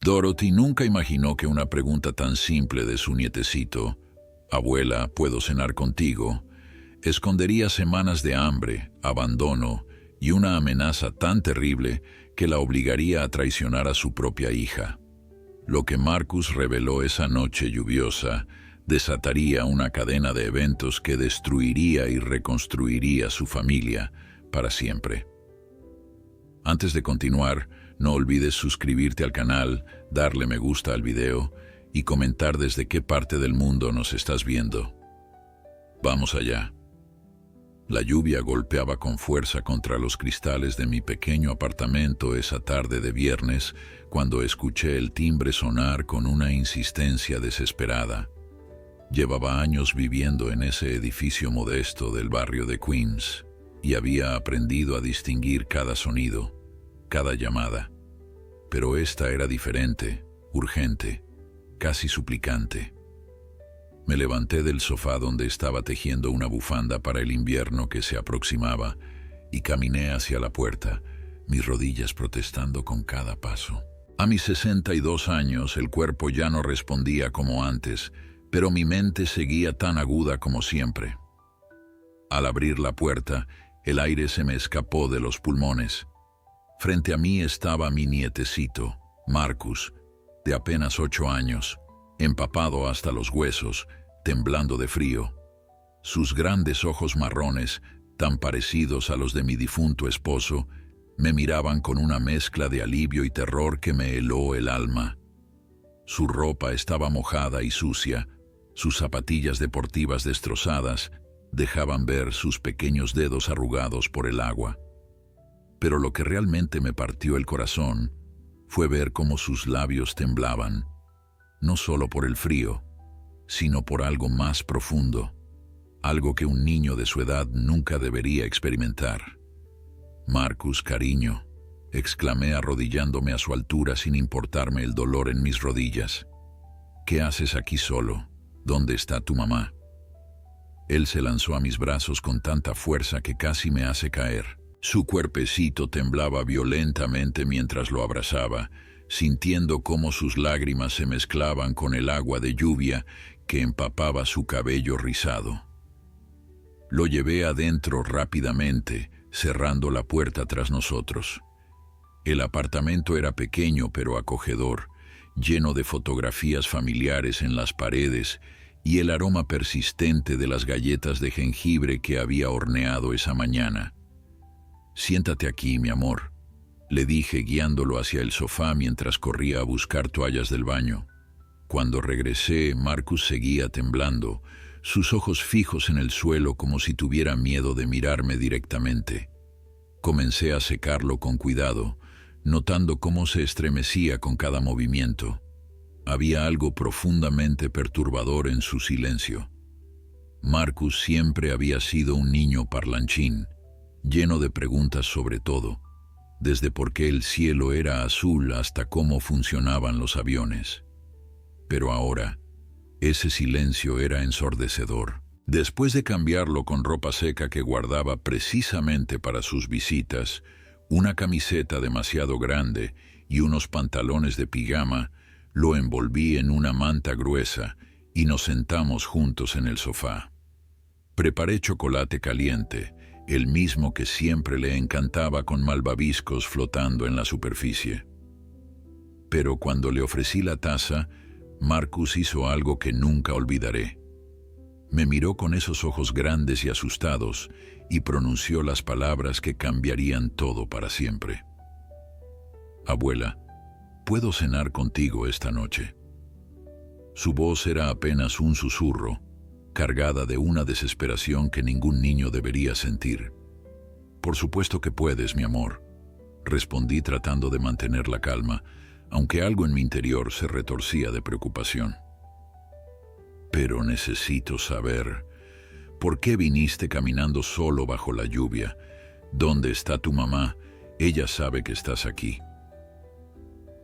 Dorothy nunca imaginó que una pregunta tan simple de su nietecito, «Abuela, ¿puedo cenar contigo?», escondería semanas de hambre, abandono y una amenaza tan terrible que la obligaría a traicionar a su propia hija. Lo que Marcus reveló esa noche lluviosa desataría una cadena de eventos que destruiría y reconstruiría su familia para siempre. Antes de continuar, no olvides suscribirte al canal, darle me gusta al video y comentar desde qué parte del mundo nos estás viendo. Vamos allá. La lluvia golpeaba con fuerza contra los cristales de mi pequeño apartamento esa tarde de viernes cuando escuché el timbre sonar con una insistencia desesperada. Llevaba años viviendo en ese edificio modesto del barrio de Queens y había aprendido a distinguir cada sonido, cada llamada. Pero esta era diferente, urgente, casi suplicante. Me levanté del sofá donde estaba tejiendo una bufanda para el invierno que se aproximaba y caminé hacia la puerta, mis rodillas protestando con cada paso. A mis 62 años el cuerpo ya no respondía como antes, pero mi mente seguía tan aguda como siempre. Al abrir la puerta, el aire se me escapó de los pulmones. Frente a mí estaba mi nietecito, Marcus, de apenas 8 años, empapado hasta los huesos, temblando de frío. Sus grandes ojos marrones, tan parecidos a los de mi difunto esposo, me miraban con una mezcla de alivio y terror que me heló el alma. Su ropa estaba mojada y sucia, sus zapatillas deportivas destrozadas dejaban ver sus pequeños dedos arrugados por el agua. Pero lo que realmente me partió el corazón fue ver cómo sus labios temblaban, no solo por el frío, sino por algo más profundo, algo que un niño de su edad nunca debería experimentar. «Marcus, cariño», exclamé arrodillándome a su altura sin importarme el dolor en mis rodillas. «¿Qué haces aquí solo? ¿Dónde está tu mamá?». Él se lanzó a mis brazos con tanta fuerza que casi me hace caer. Su cuerpecito temblaba violentamente mientras lo abrazaba, sintiendo cómo sus lágrimas se mezclaban con el agua de lluvia que empapaba su cabello rizado. Lo llevé adentro rápidamente, cerrando la puerta tras nosotros. El apartamento era pequeño pero acogedor, lleno de fotografías familiares en las paredes y el aroma persistente de las galletas de jengibre que había horneado esa mañana. «Siéntate aquí, mi amor», le dije guiándolo hacia el sofá mientras corría a buscar toallas del baño. Cuando regresé, Marcus seguía temblando, sus ojos fijos en el suelo como si tuviera miedo de mirarme directamente. Comencé a secarlo con cuidado, notando cómo se estremecía con cada movimiento. Había algo profundamente perturbador en su silencio. Marcus siempre había sido un niño parlanchín, lleno de preguntas sobre todo, desde por qué el cielo era azul hasta cómo funcionaban los aviones. Pero ahora, ese silencio era ensordecedor. Después de cambiarlo con ropa seca que guardaba precisamente para sus visitas, una camiseta demasiado grande y unos pantalones de pijama, lo envolví en una manta gruesa y nos sentamos juntos en el sofá. Preparé chocolate caliente, el mismo que siempre le encantaba con malvaviscos flotando en la superficie. Pero cuando le ofrecí la taza, Marcus hizo algo que nunca olvidaré. Me miró con esos ojos grandes y asustados y pronunció las palabras que cambiarían todo para siempre. «Abuela, ¿puedo cenar contigo esta noche?». Su voz era apenas un susurro, cargada de una desesperación que ningún niño debería sentir. «Por supuesto que puedes, mi amor», respondí tratando de mantener la calma, aunque algo en mi interior se retorcía de preocupación. «Pero necesito saber, ¿por qué viniste caminando solo bajo la lluvia? ¿Dónde está tu mamá? Ella sabe que estás aquí».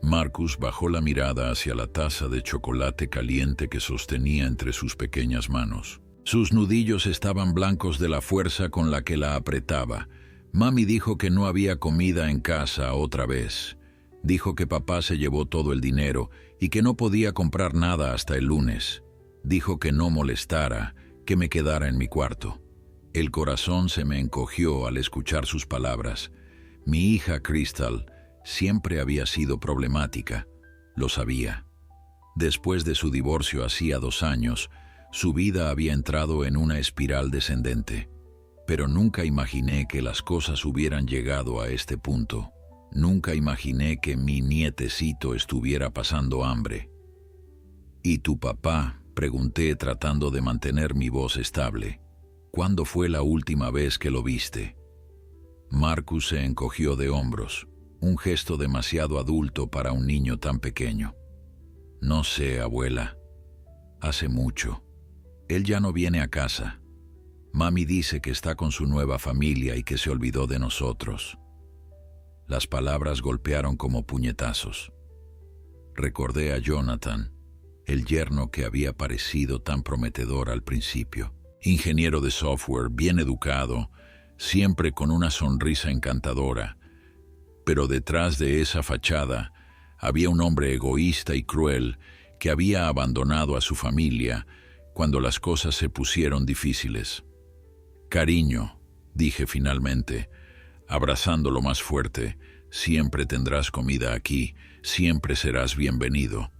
Marcus bajó la mirada hacia la taza de chocolate caliente que sostenía entre sus pequeñas manos. Sus nudillos estaban blancos de la fuerza con la que la apretaba. «Mami dijo que no había comida en casa otra vez. Dijo que papá se llevó todo el dinero y que no podía comprar nada hasta el lunes. Dijo que no molestara, que me quedara en mi cuarto. El corazón se me encogió al escuchar sus palabras. Mi hija Crystal siempre había sido problemática, lo sabía. Después de su divorcio hacía 2 años, su vida había entrado en una espiral descendente. Pero nunca imaginé que las cosas hubieran llegado a este punto. Nunca imaginé que mi nietecito estuviera pasando hambre. ¿Y tu papá?, pregunté tratando de mantener mi voz estable. ¿Cuándo fue la última vez que lo viste? Marcus se encogió de hombros, un gesto demasiado adulto para un niño tan pequeño. No sé, abuela. Hace mucho. Él ya no viene a casa. Mami dice que está con su nueva familia y que se olvidó de nosotros. Las palabras golpearon como puñetazos. Recordé a Jonathan, el yerno que había parecido tan prometedor al principio. Ingeniero de software, bien educado, siempre con una sonrisa encantadora. Pero detrás de esa fachada había un hombre egoísta y cruel que había abandonado a su familia cuando las cosas se pusieron difíciles. Cariño, dije finalmente, abrazándolo más fuerte, siempre tendrás comida aquí, siempre serás bienvenido.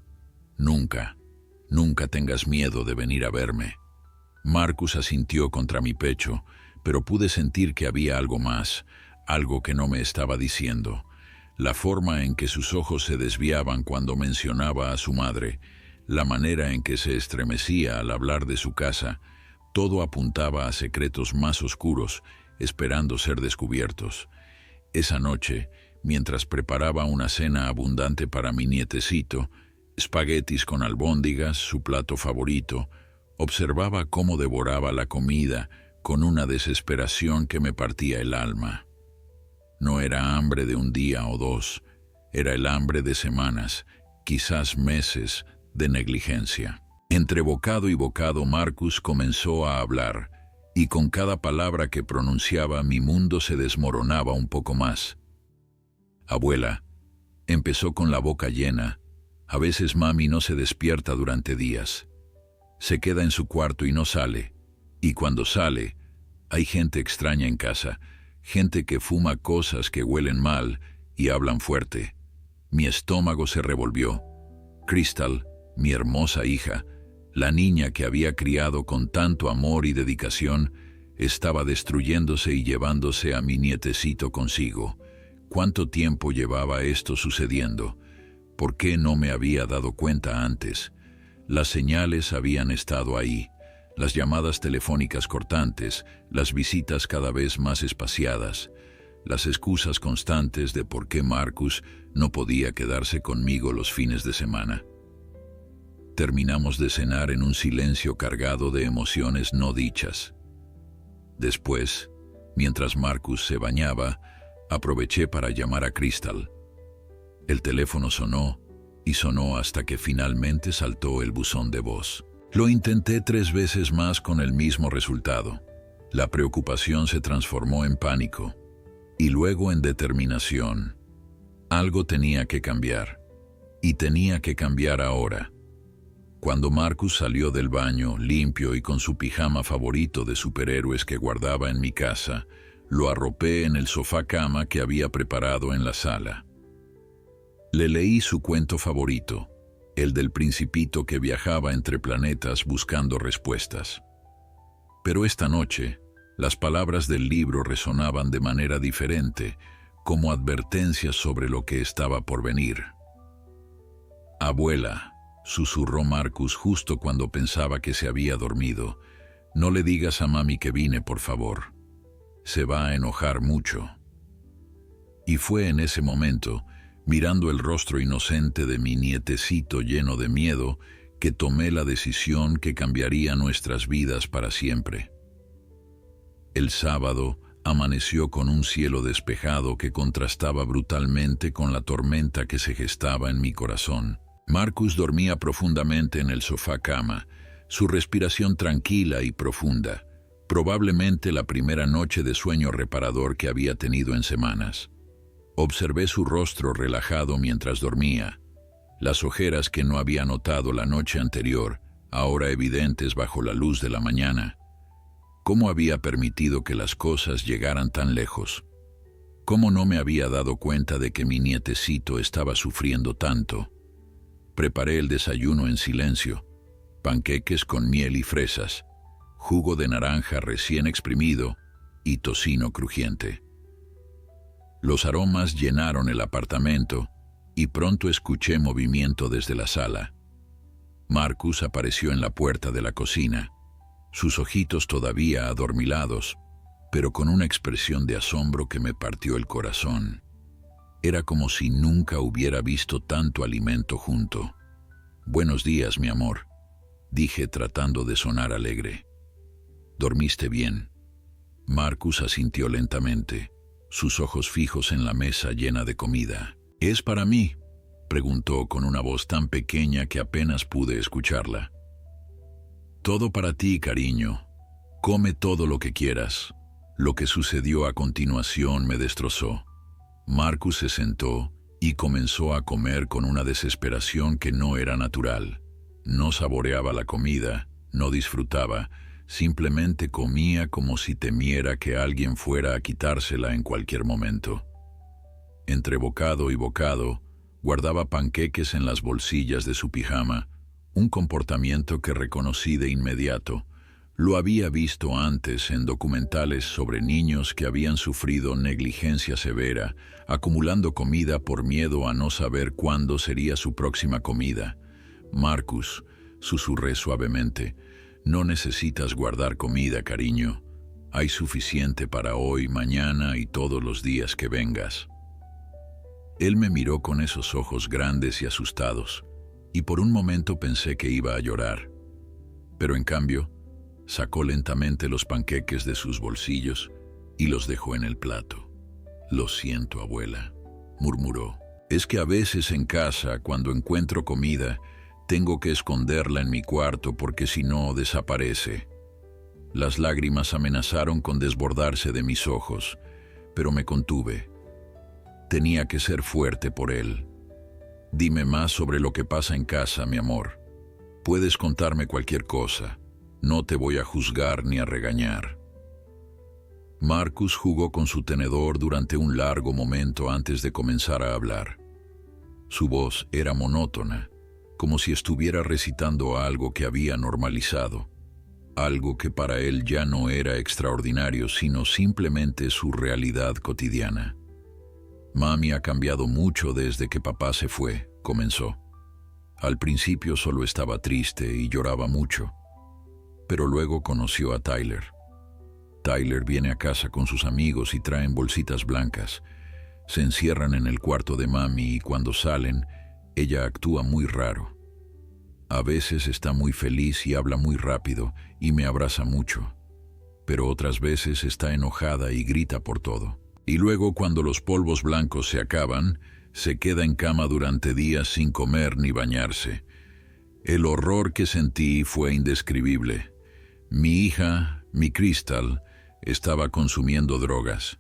Nunca, nunca tengas miedo de venir a verme. Marcus asintió contra mi pecho, pero pude sentir que había algo más, algo que no me estaba diciendo. La forma en que sus ojos se desviaban cuando mencionaba a su madre, la manera en que se estremecía al hablar de su casa, todo apuntaba a secretos más oscuros, esperando ser descubiertos. Esa noche, mientras preparaba una cena abundante para mi nietecito, espaguetis con albóndigas, su plato favorito, observaba cómo devoraba la comida con una desesperación que me partía el alma. No era hambre de un día o 2, era el hambre de semanas, quizás meses, de negligencia. Entre bocado y bocado Marcus comenzó a hablar, y con cada palabra que pronunciaba mi mundo se desmoronaba un poco más. Abuela, empezó con la boca llena, a veces mami no se despierta durante días. Se queda en su cuarto y no sale, y cuando sale, hay gente extraña en casa, gente que fuma cosas que huelen mal y hablan fuerte. Mi estómago se revolvió. Crystal, mi hermosa hija, la niña que había criado con tanto amor y dedicación, estaba destruyéndose y llevándose a mi nietecito consigo. ¿Cuánto tiempo llevaba esto sucediendo? ¿Por qué no me había dado cuenta antes? Las señales habían estado ahí, las llamadas telefónicas cortantes, las visitas cada vez más espaciadas, las excusas constantes de por qué Marcus no podía quedarse conmigo los fines de semana. Terminamos de cenar en un silencio cargado de emociones no dichas. Después, mientras Marcus se bañaba, aproveché para llamar a Crystal. El teléfono sonó, y sonó hasta que finalmente saltó el buzón de voz. Lo intenté 3 veces más con el mismo resultado. La preocupación se transformó en pánico, y luego en determinación. Algo tenía que cambiar, y tenía que cambiar ahora. Cuando Marcus salió del baño, limpio y con su pijama favorito de superhéroes que guardaba en mi casa, lo arropé en el sofá cama que había preparado en la sala. Le leí su cuento favorito, el del principito que viajaba entre planetas buscando respuestas. Pero esta noche, las palabras del libro resonaban de manera diferente, como advertencias sobre lo que estaba por venir. «Abuela», susurró Marcus justo cuando pensaba que se había dormido, «no le digas a mami que vine, por favor. Se va a enojar mucho». Y fue en ese momento, mirando el rostro inocente de mi nietecito lleno de miedo, que tomé la decisión que cambiaría nuestras vidas para siempre. El sábado amaneció con un cielo despejado que contrastaba brutalmente con la tormenta que se gestaba en mi corazón. Marcus dormía profundamente en el sofá cama, su respiración tranquila y profunda, probablemente la primera noche de sueño reparador que había tenido en semanas. Observé su rostro relajado mientras dormía, las ojeras que no había notado la noche anterior, ahora evidentes bajo la luz de la mañana. ¿Cómo había permitido que las cosas llegaran tan lejos? ¿Cómo no me había dado cuenta de que mi nietecito estaba sufriendo tanto? Preparé el desayuno en silencio, panqueques con miel y fresas, jugo de naranja recién exprimido y tocino crujiente. Los aromas llenaron el apartamento y pronto escuché movimiento desde la sala. Marcus apareció en la puerta de la cocina, sus ojitos todavía adormilados, pero con una expresión de asombro que me partió el corazón. Era como si nunca hubiera visto tanto alimento junto. «Buenos días, mi amor», dije tratando de sonar alegre. «¿Dormiste bien?» Marcus asintió lentamente, sus ojos fijos en la mesa llena de comida. «¿Es para mí?», preguntó con una voz tan pequeña que apenas pude escucharla. «Todo para ti, cariño. Come todo lo que quieras». Lo que sucedió a continuación me destrozó. Marcus se sentó y comenzó a comer con una desesperación que no era natural. No saboreaba la comida, no disfrutaba, simplemente comía como si temiera que alguien fuera a quitársela en cualquier momento. Entre bocado y bocado, guardaba panqueques en las bolsillas de su pijama, un comportamiento que reconocí de inmediato. Lo había visto antes en documentales sobre niños que habían sufrido negligencia severa, acumulando comida por miedo a no saber cuándo sería su próxima comida. «Marcus», susurré suavemente, «no necesitas guardar comida, cariño. Hay suficiente para hoy, mañana y todos los días que vengas». Él me miró con esos ojos grandes y asustados, y por un momento pensé que iba a llorar. Pero en cambio, sacó lentamente los panqueques de sus bolsillos y los dejó en el plato. «Lo siento, abuela», murmuró. «Es que a veces en casa, cuando encuentro comida, tengo que esconderla en mi cuarto porque si no, desaparece». Las lágrimas amenazaron con desbordarse de mis ojos, pero me contuve. Tenía que ser fuerte por él. «Dime más sobre lo que pasa en casa, mi amor. Puedes contarme cualquier cosa. No te voy a juzgar ni a regañar». Marcus jugó con su tenedor durante un largo momento antes de comenzar a hablar. Su voz era monótona, como si estuviera recitando algo que había normalizado, algo que para él ya no era extraordinario, sino simplemente su realidad cotidiana. «Mami ha cambiado mucho desde que papá se fue», comenzó. «Al principio solo estaba triste y lloraba mucho. Pero luego conoció a Tyler. Tyler viene a casa con sus amigos y traen bolsitas blancas. Se encierran en el cuarto de mami y cuando salen, ella actúa muy raro. A veces está muy feliz y habla muy rápido y me abraza mucho. Pero otras veces está enojada y grita por todo. Y luego, cuando los polvos blancos se acaban, se queda en cama durante días sin comer ni bañarse. El horror que sentí fue indescribible. Mi hija, mi Crystal, estaba consumiendo drogas.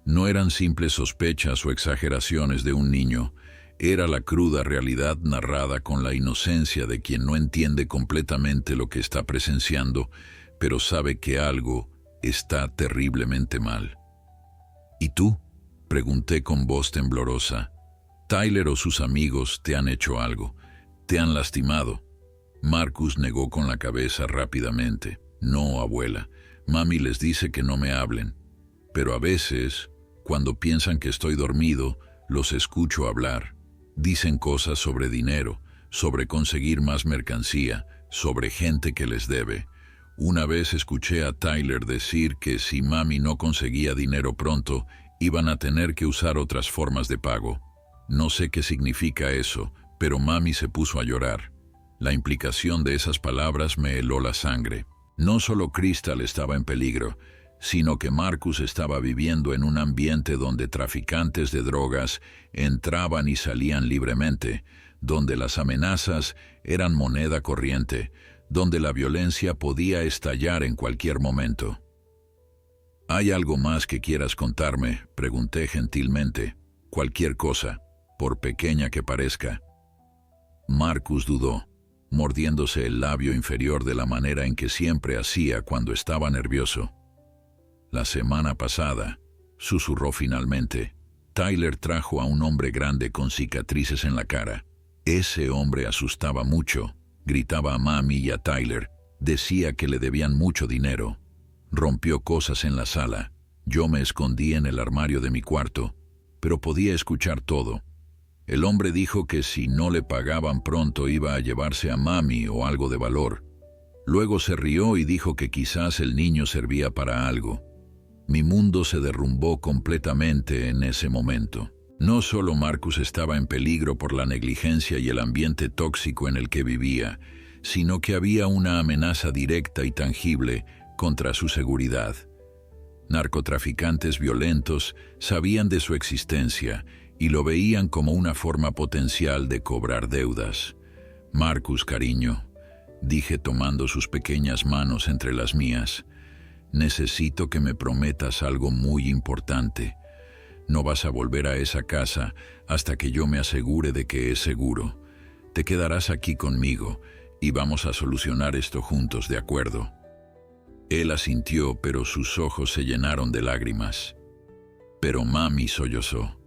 No eran simples sospechas o exageraciones de un niño, era la cruda realidad narrada con la inocencia de quien no entiende completamente lo que está presenciando, pero sabe que algo está terriblemente mal. «¿Y tú?», pregunté con voz temblorosa. «¿Tyler o sus amigos te han hecho algo? ¿Te han lastimado?». Marcus negó con la cabeza rápidamente. «No, abuela. Mami les dice que no me hablen. Pero a veces, cuando piensan que estoy dormido, los escucho hablar. Dicen cosas sobre dinero, sobre conseguir más mercancía, sobre gente que les debe. Una vez escuché a Tyler decir que si mami no conseguía dinero pronto, iban a tener que usar otras formas de pago. No sé qué significa eso, pero mami se puso a llorar. La implicación de esas palabras me heló la sangre. No solo Crystal estaba en peligro, sino que Marcus estaba viviendo en un ambiente donde traficantes de drogas entraban y salían libremente, donde las amenazas eran moneda corriente, donde la violencia podía estallar en cualquier momento. «¿Hay algo más que quieras contarme?», pregunté gentilmente. Cualquier cosa, por pequeña que parezca. Marcus dudó, mordiéndose el labio inferior de la manera en que siempre hacía cuando estaba nervioso. La semana pasada, susurró finalmente, Tyler trajo a un hombre grande con cicatrices en la cara. Ese hombre asustaba mucho, gritaba a mami y a Tyler, decía que le debían mucho dinero. Rompió cosas en la sala. Yo me escondí en el armario de mi cuarto, pero podía escuchar todo. El hombre dijo que si no le pagaban pronto iba a llevarse a mami o algo de valor. Luego se rió y dijo que quizás el niño servía para algo. Mi mundo se derrumbó completamente en ese momento. No solo Marcus estaba en peligro por la negligencia y el ambiente tóxico en el que vivía, sino que había una amenaza directa y tangible contra su seguridad. Narcotraficantes violentos sabían de su existencia y lo veían como una forma potencial de cobrar deudas. Marcus, cariño, dije tomando sus pequeñas manos entre las mías, necesito que me prometas algo muy importante. No vas a volver a esa casa hasta que yo me asegure de que es seguro. Te quedarás aquí conmigo y vamos a solucionar esto juntos, ¿de acuerdo? Él asintió, pero sus ojos se llenaron de lágrimas. Pero mami sollozó.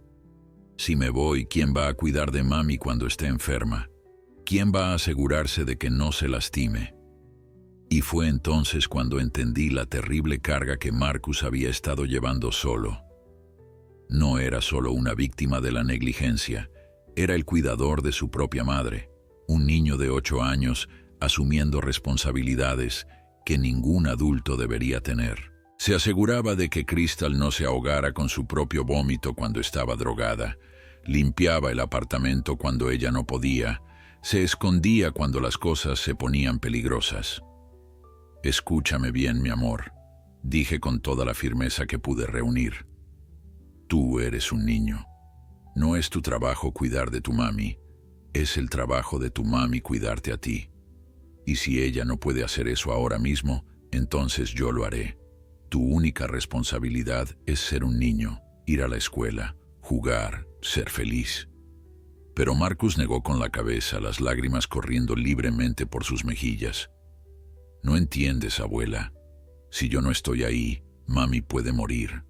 Si me voy, ¿quién va a cuidar de mami cuando esté enferma? ¿Quién va a asegurarse de que no se lastime? Y fue entonces cuando entendí la terrible carga que Marcus había estado llevando solo. No era solo una víctima de la negligencia, era el cuidador de su propia madre, un niño de 8 años asumiendo responsabilidades que ningún adulto debería tener. Se aseguraba de que Crystal no se ahogara con su propio vómito cuando estaba drogada, limpiaba el apartamento cuando ella no podía, se escondía cuando las cosas se ponían peligrosas. Escúchame bien, mi amor, dije con toda la firmeza que pude reunir. Tú eres un niño. No es tu trabajo cuidar de tu mami, es el trabajo de tu mami cuidarte a ti. Y si ella no puede hacer eso ahora mismo, entonces yo lo haré. Tu única responsabilidad es ser un niño, ir a la escuela, jugar, ser feliz. Pero Marcus negó con la cabeza, las lágrimas corriendo libremente por sus mejillas. No entiendes, abuela. Si yo no estoy ahí, mami puede morir.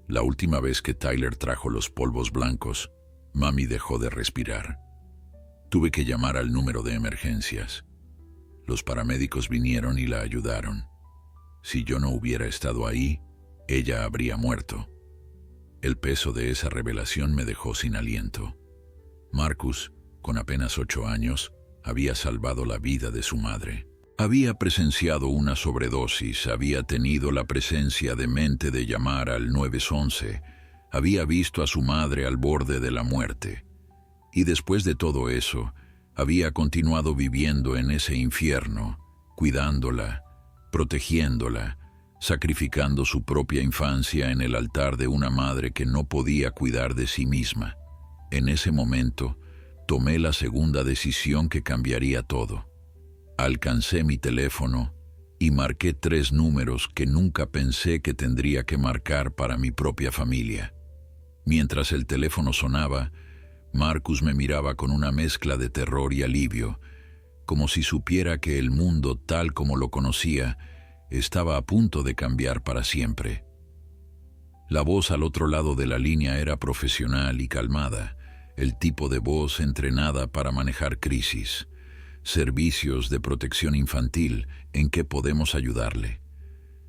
La última vez que Tyler trajo los polvos blancos, mami dejó de respirar. Tuve que llamar al número de emergencias. Los paramédicos vinieron y la ayudaron. Si yo no hubiera estado ahí, ella habría muerto. El peso de esa revelación me dejó sin aliento. Marcus, con apenas 8 años, había salvado la vida de su madre. Había presenciado una sobredosis, había tenido la presencia demente de llamar al 911, había visto a su madre al borde de la muerte. Y después de todo eso, había continuado viviendo en ese infierno, cuidándola, protegiéndola, sacrificando su propia infancia en el altar de una madre que no podía cuidar de sí misma. En ese momento, tomé la segunda decisión que cambiaría todo. Alcancé mi teléfono y marqué 3 números que nunca pensé que tendría que marcar para mi propia familia. Mientras el teléfono sonaba, Marcus me miraba con una mezcla de terror y alivio, como si supiera que el mundo tal como lo conocía estaba a punto de cambiar para siempre. La voz al otro lado de la línea era profesional y calmada, el tipo de voz entrenada para manejar crisis. Servicios de protección infantil, ¿en qué podemos ayudarle?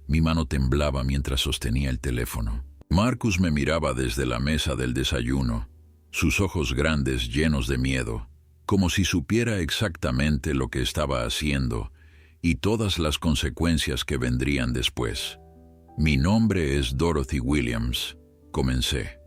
Mi mano temblaba mientras sostenía el teléfono. Marcus me miraba desde la mesa del desayuno, sus ojos grandes llenos de miedo, como si supiera exactamente lo que estaba haciendo y todas las consecuencias que vendrían después. Mi nombre es Dorothy Williams, comencé,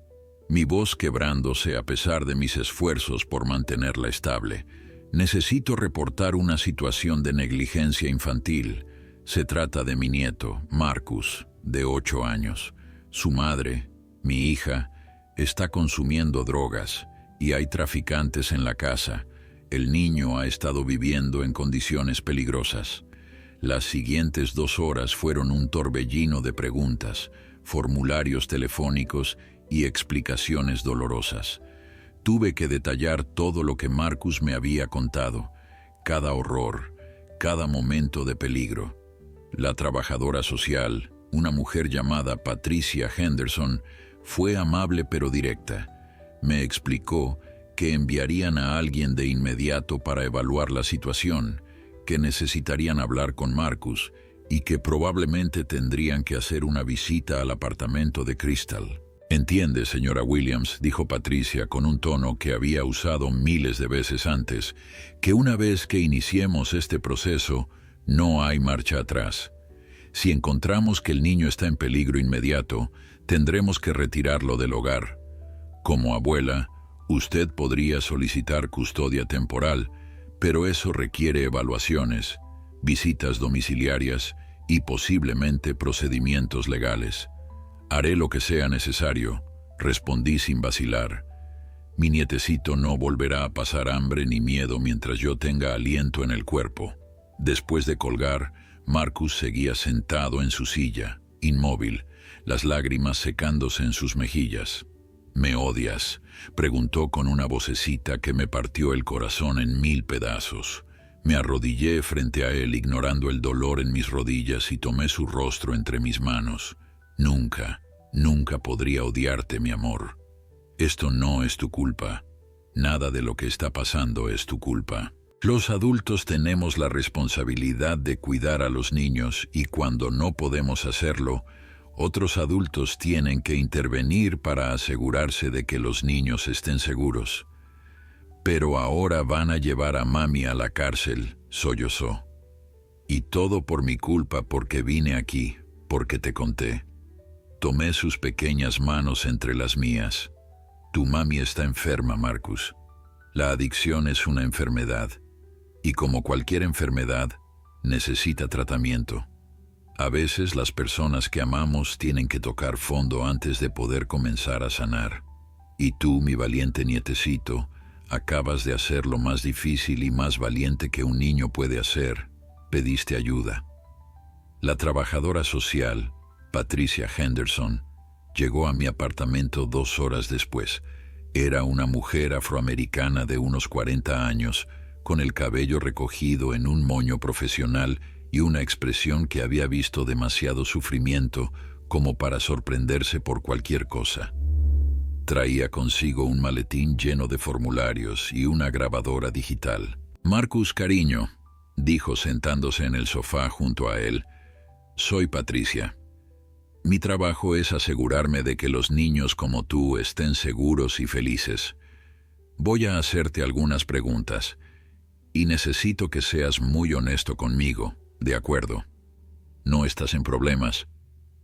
mi voz quebrándose a pesar de mis esfuerzos por mantenerla estable. Necesito reportar una situación de negligencia infantil. Se trata de mi nieto, Marcus, de 8 años. Su madre, mi hija, está consumiendo drogas y hay traficantes en la casa. El niño ha estado viviendo en condiciones peligrosas. Las siguientes 2 horas fueron un torbellino de preguntas, formularios telefónicos y explicaciones dolorosas. Tuve que detallar todo lo que Marcus me había contado, cada horror, cada momento de peligro. La trabajadora social, una mujer llamada Patricia Henderson, fue amable pero directa. Me explicó que enviarían a alguien de inmediato para evaluar la situación, que necesitarían hablar con Marcus y que probablemente tendrían que hacer una visita al apartamento de Crystal. «Entiende, señora Williams», dijo Patricia con un tono que había usado miles de veces antes, «que una vez que iniciemos este proceso, no hay marcha atrás. Si encontramos que el niño está en peligro inmediato, tendremos que retirarlo del hogar. Como abuela, usted podría solicitar custodia temporal, pero eso requiere evaluaciones, visitas domiciliarias y posiblemente procedimientos legales. Haré lo que sea necesario», respondí sin vacilar. «Mi nietecito no volverá a pasar hambre ni miedo mientras yo tenga aliento en el cuerpo». Después de colgar, Marcus seguía sentado en su silla, inmóvil, las lágrimas secándose en sus mejillas. «¿Me odias?», preguntó con una vocecita que me partió el corazón en 1000 pedazos. Me arrodillé frente a él, ignorando el dolor en mis rodillas, y tomé su rostro entre mis manos. «Nunca, nunca podría odiarte, mi amor. Esto no es tu culpa. Nada de lo que está pasando es tu culpa. Los adultos tenemos la responsabilidad de cuidar a los niños y cuando no podemos hacerlo, otros adultos tienen que intervenir para asegurarse de que los niños estén seguros. Pero ahora van a llevar a mami a la cárcel», sollozó. «Y todo por mi culpa, porque vine aquí, porque te conté». Tomé sus pequeñas manos entre las mías. «Tu mami está enferma, Marcus. La adicción es una enfermedad, y como cualquier enfermedad, necesita tratamiento. A veces las personas que amamos tienen que tocar fondo antes de poder comenzar a sanar. Y tú, mi valiente nietecito, acabas de hacer lo más difícil y más valiente que un niño puede hacer. Pediste ayuda». La trabajadora social, Patricia Henderson, llegó a mi apartamento 2 horas después. Era una mujer afroamericana de unos 40 años, con el cabello recogido en un moño profesional y una expresión que había visto demasiado sufrimiento como para sorprenderse por cualquier cosa. Traía consigo un maletín lleno de formularios y una grabadora digital. «Marcus, cariño», dijo sentándose en el sofá junto a él, «soy Patricia. Mi trabajo es asegurarme de que los niños como tú estén seguros y felices. Voy a hacerte algunas preguntas y necesito que seas muy honesto conmigo, ¿de acuerdo? No estás en problemas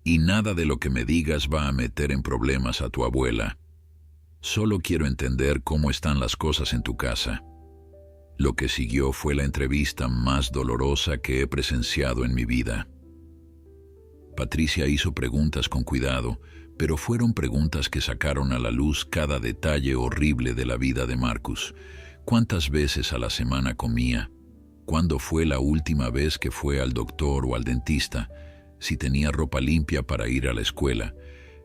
y nada de lo que me digas va a meter en problemas a tu abuela. Solo quiero entender cómo están las cosas en tu casa». Lo que siguió fue la entrevista más dolorosa que he presenciado en mi vida. Patricia hizo preguntas con cuidado, pero fueron preguntas que sacaron a la luz cada detalle horrible de la vida de Marcus. ¿Cuántas veces a la semana comía? ¿Cuándo fue la última vez que fue al doctor o al dentista? Si tenía ropa limpia para ir a la escuela.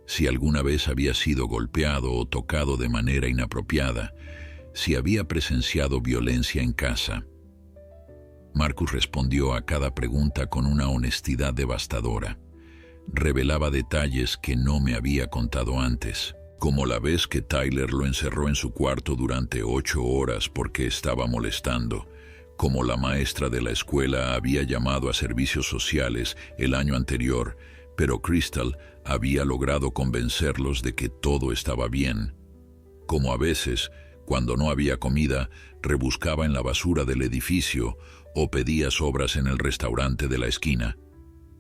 Si alguna vez había sido golpeado o tocado de manera inapropiada. Si había presenciado violencia en casa. Marcus respondió a cada pregunta con una honestidad devastadora. Revelaba detalles que no me había contado antes, como la vez que Tyler lo encerró en su cuarto durante 8 horas porque estaba molestando, como la maestra de la escuela había llamado a servicios sociales el año anterior, pero Crystal había logrado convencerlos de que todo estaba bien, como a veces, cuando no había comida, rebuscaba en la basura del edificio o pedía sobras en el restaurante de la esquina.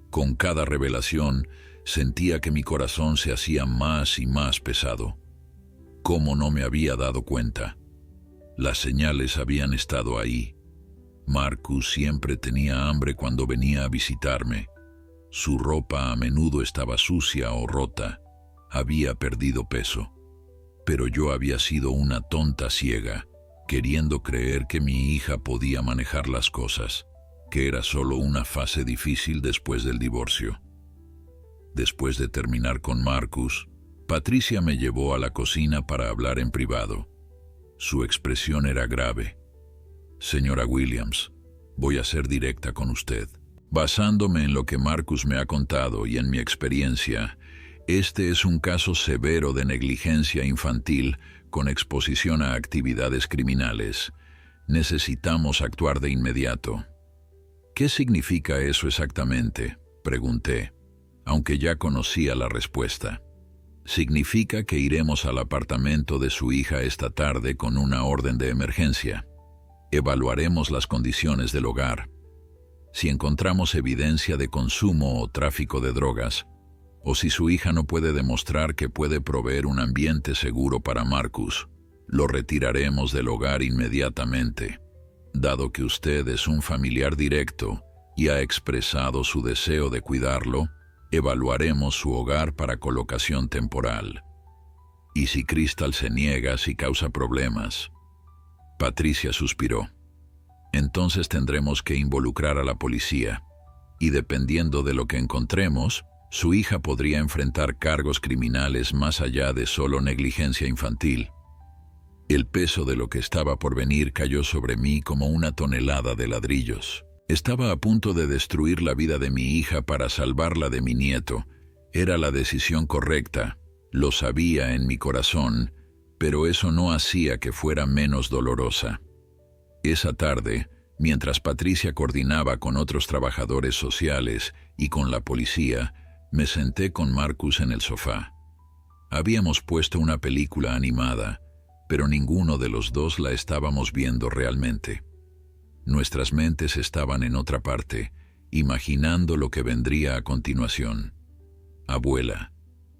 Con cada revelación, sentía que mi corazón se hacía más y más pesado. ¿Cómo no me había dado cuenta? Las señales habían estado ahí. Marcus siempre tenía hambre cuando venía a visitarme. Su ropa a menudo estaba sucia o rota. Había perdido peso. Pero yo había sido una tonta ciega, queriendo creer que mi hija podía manejar las cosas, que era solo una fase difícil después del divorcio. Después de terminar con Marcus, Patricia me llevó a la cocina para hablar en privado. Su expresión era grave. Señora Williams, voy a ser directa con usted. Basándome en lo que Marcus me ha contado y en mi experiencia, este es un caso severo de negligencia infantil con exposición a actividades criminales. Necesitamos actuar de inmediato. ¿Qué significa eso exactamente?, pregunté, aunque ya conocía la respuesta. Significa que iremos al apartamento de su hija esta tarde con una orden de emergencia. Evaluaremos las condiciones del hogar. Si encontramos evidencia de consumo o tráfico de drogas, o si su hija no puede demostrar que puede proveer un ambiente seguro para Marcus, lo retiraremos del hogar inmediatamente. Dado que usted es un familiar directo y ha expresado su deseo de cuidarlo, evaluaremos su hogar para colocación temporal. ¿Y si Crystal se niega, si causa problemas? Patricia suspiró. Entonces tendremos que involucrar a la policía, y dependiendo de lo que encontremos, su hija podría enfrentar cargos criminales más allá de solo negligencia infantil. El peso de lo que estaba por venir cayó sobre mí como una tonelada de ladrillos. Estaba a punto de destruir la vida de mi hija para salvarla de mi nieto. Era la decisión correcta, lo sabía en mi corazón, pero eso no hacía que fuera menos dolorosa. Esa tarde, mientras Patricia coordinaba con otros trabajadores sociales y con la policía, me senté con Marcus en el sofá. Habíamos puesto una película animada, pero ninguno de los dos la estábamos viendo realmente. Nuestras mentes estaban en otra parte, imaginando lo que vendría a continuación. «Abuela»,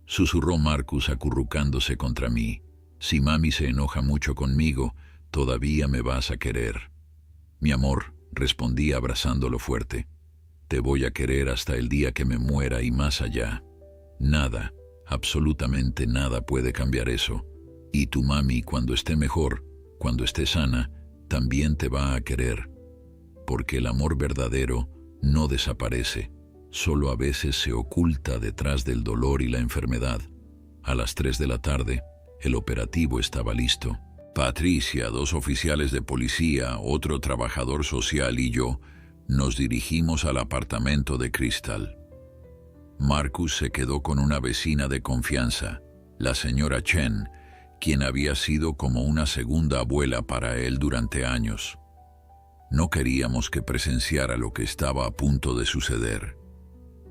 susurró Marcus acurrucándose contra mí, «si mami se enoja mucho conmigo, todavía me vas a querer». «Mi amor», respondí abrazándolo fuerte, «te voy a querer hasta el día que me muera y más allá. Nada, absolutamente nada puede cambiar eso. Y tu mami, cuando esté mejor, cuando esté sana, también te va a querer. Porque el amor verdadero no desaparece, solo a veces se oculta detrás del dolor y la enfermedad». A las 3 de la tarde, el operativo estaba listo. Patricia, 2 oficiales de policía, otro trabajador social y yo nos dirigimos al apartamento de Crystal. Marcus se quedó con una vecina de confianza, la señora Chen, quien había sido como una segunda abuela para él durante años. No queríamos que presenciara lo que estaba a punto de suceder.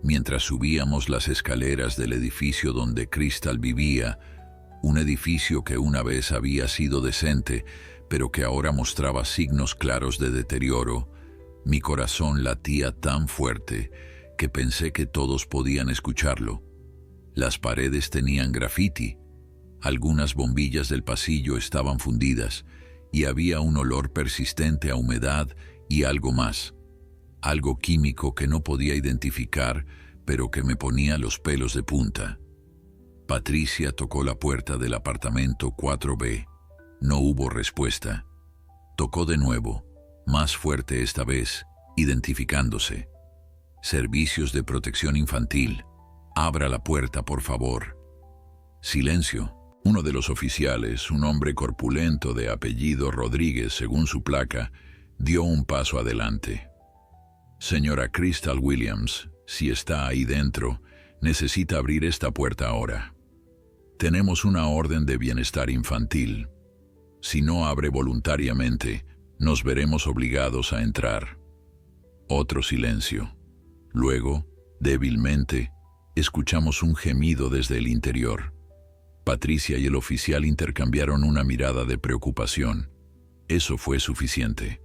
Mientras subíamos las escaleras del edificio donde Crystal vivía, un edificio que una vez había sido decente, pero que ahora mostraba signos claros de deterioro, mi corazón latía tan fuerte que pensé que todos podían escucharlo. Las paredes tenían grafiti, algunas bombillas del pasillo estaban fundidas, y había un olor persistente a humedad y algo más, algo químico que no podía identificar, pero que me ponía los pelos de punta. Patricia tocó la puerta del apartamento 4B. No hubo respuesta. Tocó de nuevo, más fuerte esta vez, identificándose. «Servicios de protección infantil. Abra la puerta, por favor». Silencio. Uno de los oficiales, un hombre corpulento de apellido Rodríguez según su placa, dio un paso adelante. «Señora Crystal Williams, si está ahí dentro, necesita abrir esta puerta ahora. Tenemos una orden de bienestar infantil. Si no abre voluntariamente, nos veremos obligados a entrar». Otro silencio. Luego, débilmente, escuchamos un gemido desde el interior. Patricia y el oficial intercambiaron una mirada de preocupación. Eso fue suficiente.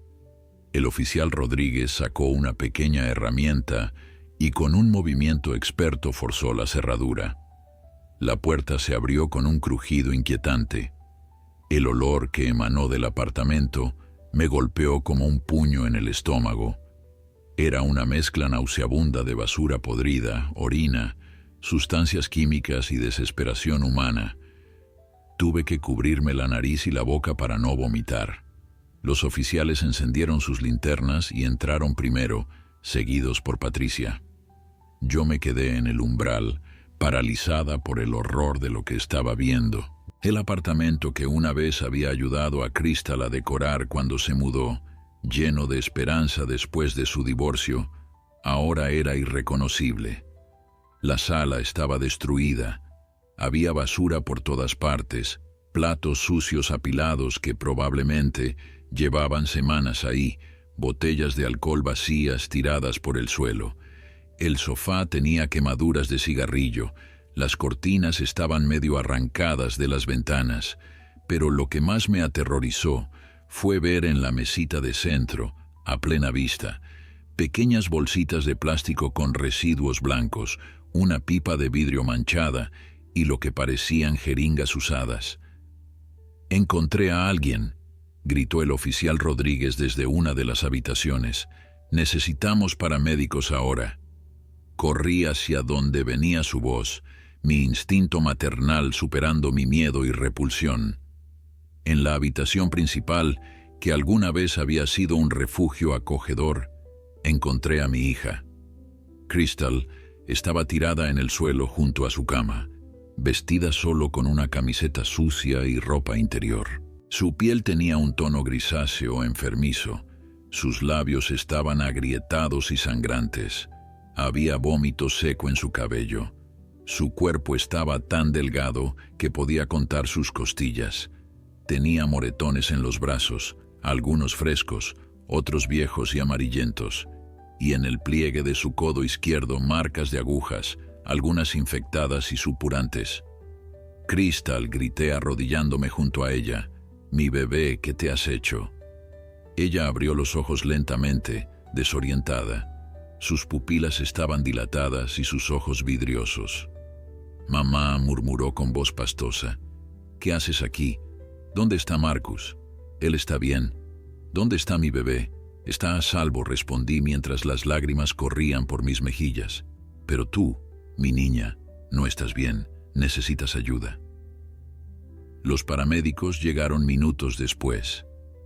El oficial Rodríguez sacó una pequeña herramienta y con un movimiento experto forzó la cerradura. La puerta se abrió con un crujido inquietante. El olor que emanó del apartamento me golpeó como un puño en el estómago. Era una mezcla nauseabunda de basura podrida, orina, sustancias químicas y desesperación humana. Tuve que cubrirme la nariz y la boca para no vomitar. Los oficiales encendieron sus linternas y entraron primero, seguidos por Patricia. Yo me quedé en el umbral, paralizada por el horror de lo que estaba viendo. El apartamento que una vez había ayudado a Crystal a decorar cuando se mudó, lleno de esperanza después de su divorcio, ahora era irreconocible. La sala estaba destruida. Había basura por todas partes, platos sucios apilados que probablemente llevaban semanas ahí, botellas de alcohol vacías tiradas por el suelo. El sofá tenía quemaduras de cigarrillo, las cortinas estaban medio arrancadas de las ventanas, pero lo que más me aterrorizó fue ver en la mesita de centro, a plena vista, pequeñas bolsitas de plástico con residuos blancos, una pipa de vidrio manchada y lo que parecían jeringas usadas. «Encontré a alguien», gritó el oficial Rodríguez desde una de las habitaciones. «Necesitamos paramédicos ahora». Corrí hacia donde venía su voz, mi instinto maternal superando mi miedo y repulsión. En la habitación principal, que alguna vez había sido un refugio acogedor, encontré a mi hija. Crystal estaba tirada en el suelo junto a su cama, vestida solo con una camiseta sucia y ropa interior. Su piel tenía un tono grisáceo enfermizo, sus labios estaban agrietados y sangrantes. Había vómito seco en su cabello. Su cuerpo estaba tan delgado que podía contar sus costillas. Tenía moretones en los brazos, algunos frescos, otros viejos y amarillentos, y en el pliegue de su codo izquierdo marcas de agujas, algunas infectadas y supurantes. «Crystal», grité arrodillándome junto a ella, «mi bebé, ¿qué te has hecho?». Ella abrió los ojos lentamente, desorientada. Sus pupilas estaban dilatadas y sus ojos vidriosos. «Mamá», murmuró con voz pastosa, «¿qué haces aquí? ¿Dónde está Marcus? Él está bien. ¿Dónde está mi bebé? Está a salvo», respondí mientras las lágrimas corrían por mis mejillas. «Pero tú, mi niña, no estás bien. Necesitas ayuda». Los paramédicos llegaron minutos después.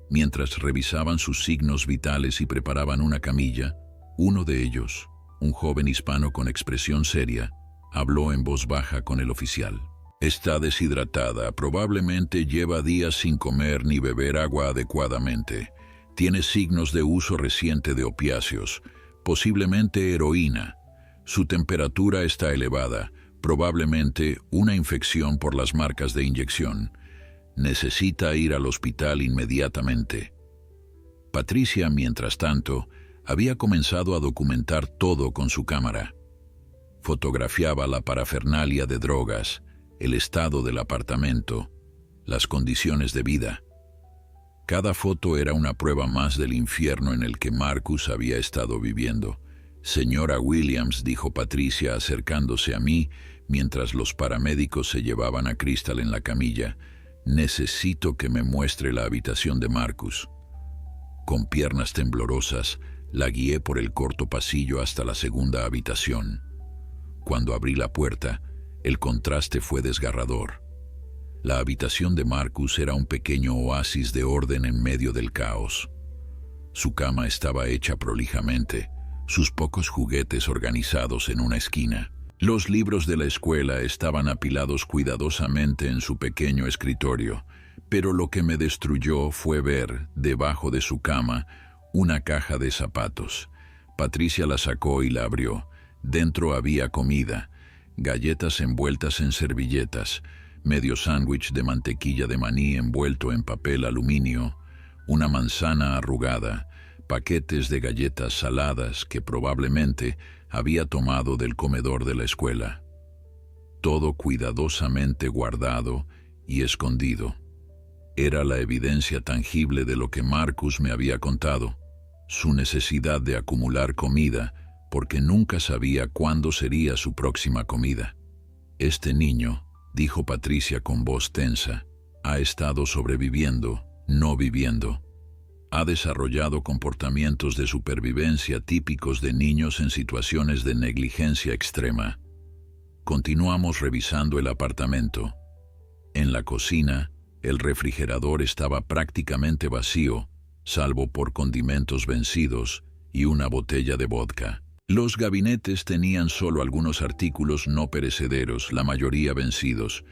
Mientras revisaban sus signos vitales y preparaban una camilla, uno de ellos, un joven hispano con expresión seria, habló en voz baja con el oficial. «Está deshidratada, probablemente lleva días sin comer ni beber agua adecuadamente. Tiene signos de uso reciente de opiáceos, posiblemente heroína. Su temperatura está elevada, probablemente una infección por las marcas de inyección. Necesita ir al hospital inmediatamente». Patricia, mientras tanto, había comenzado a documentar todo con su cámara. Fotografiaba la parafernalia de drogas, el estado del apartamento, las condiciones de vida. Cada foto era una prueba más del infierno en el que Marcus había estado viviendo. «Señora Williams», dijo Patricia acercándose a mí mientras los paramédicos se llevaban a Crystal en la camilla, «necesito que me muestre la habitación de Marcus». Con piernas temblorosas, la guié por el corto pasillo hasta la segunda habitación. Cuando abrí la puerta, el contraste fue desgarrador. La habitación de Marcus era un pequeño oasis de orden en medio del caos. Su cama estaba hecha prolijamente, sus pocos juguetes organizados en una esquina. Los libros de la escuela estaban apilados cuidadosamente en su pequeño escritorio, pero lo que me destruyó fue ver, debajo de su cama, una caja de zapatos. Patricia la sacó y la abrió. Dentro había comida, galletas envueltas en servilletas, medio sándwich de mantequilla de maní envuelto en papel aluminio, una manzana arrugada, paquetes de galletas saladas que probablemente había tomado del comedor de la escuela. Todo cuidadosamente guardado y escondido. Era la evidencia tangible de lo que Marcus me había contado, su necesidad de acumular comida, porque nunca sabía cuándo sería su próxima comida. «Este niño», dijo Patricia con voz tensa, «ha estado sobreviviendo, no viviendo. Ha desarrollado comportamientos de supervivencia típicos de niños en situaciones de negligencia extrema». Continuamos revisando el apartamento. En la cocina, el refrigerador estaba prácticamente vacío, salvo por condimentos vencidos y una botella de vodka. Los gabinetes tenían solo algunos artículos no perecederos, la mayoría vencidos.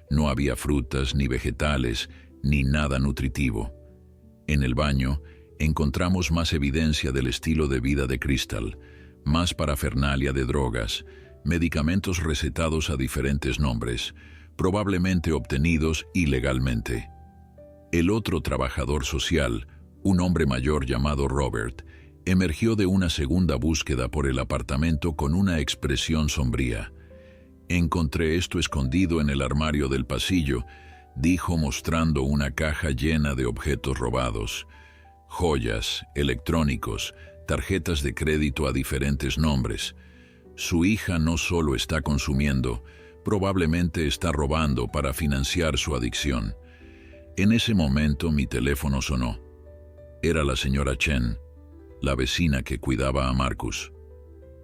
No había frutas, ni vegetales, ni nada nutritivo. En el baño encontramos más evidencia del estilo de vida de Crystal, más parafernalia de drogas, medicamentos recetados a diferentes nombres, probablemente obtenidos ilegalmente. El otro trabajador social, un hombre mayor llamado Robert, emergió de una segunda búsqueda por el apartamento con una expresión sombría. «Encontré esto escondido en el armario del pasillo», dijo mostrando una caja llena de objetos robados. Joyas, electrónicos, tarjetas de crédito a diferentes nombres. Su hija no solo está consumiendo, probablemente está robando para financiar su adicción. En ese momento mi teléfono sonó. Era la señora Chen, la vecina que cuidaba a Marcus.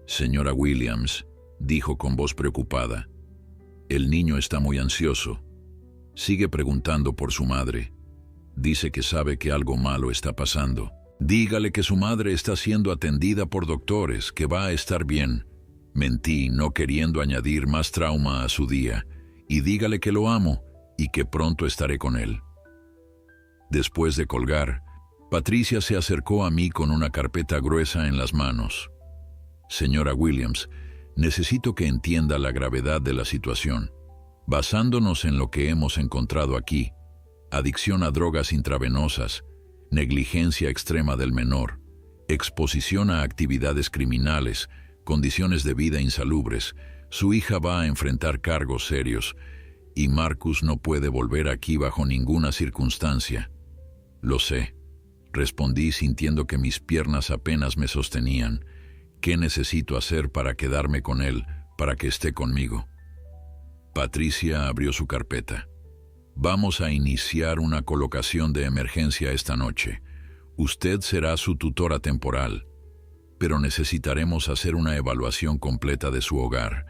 «Señora Williams», dijo con voz preocupada, «el niño está muy ansioso. Sigue preguntando por su madre. Dice que sabe que algo malo está pasando. Dígale que su madre está siendo atendida por doctores, que va a estar bien». Mentí, no queriendo añadir más trauma a su día, y dígale que lo amo y que pronto estaré con él. Después de colgar, Patricia se acercó a mí con una carpeta gruesa en las manos. «Señora Williams, necesito que entienda la gravedad de la situación. Basándonos en lo que hemos encontrado aquí, adicción a drogas intravenosas, negligencia extrema del menor, exposición a actividades criminales, condiciones de vida insalubres, su hija va a enfrentar cargos serios y Marcus no puede volver aquí bajo ninguna circunstancia». «Lo sé», respondí sintiendo que mis piernas apenas me sostenían. «¿Qué necesito hacer para quedarme con él, para que esté conmigo?» Patricia abrió su carpeta. «Vamos a iniciar una colocación de emergencia esta noche. Usted será su tutora temporal, pero necesitaremos hacer una evaluación completa de su hogar,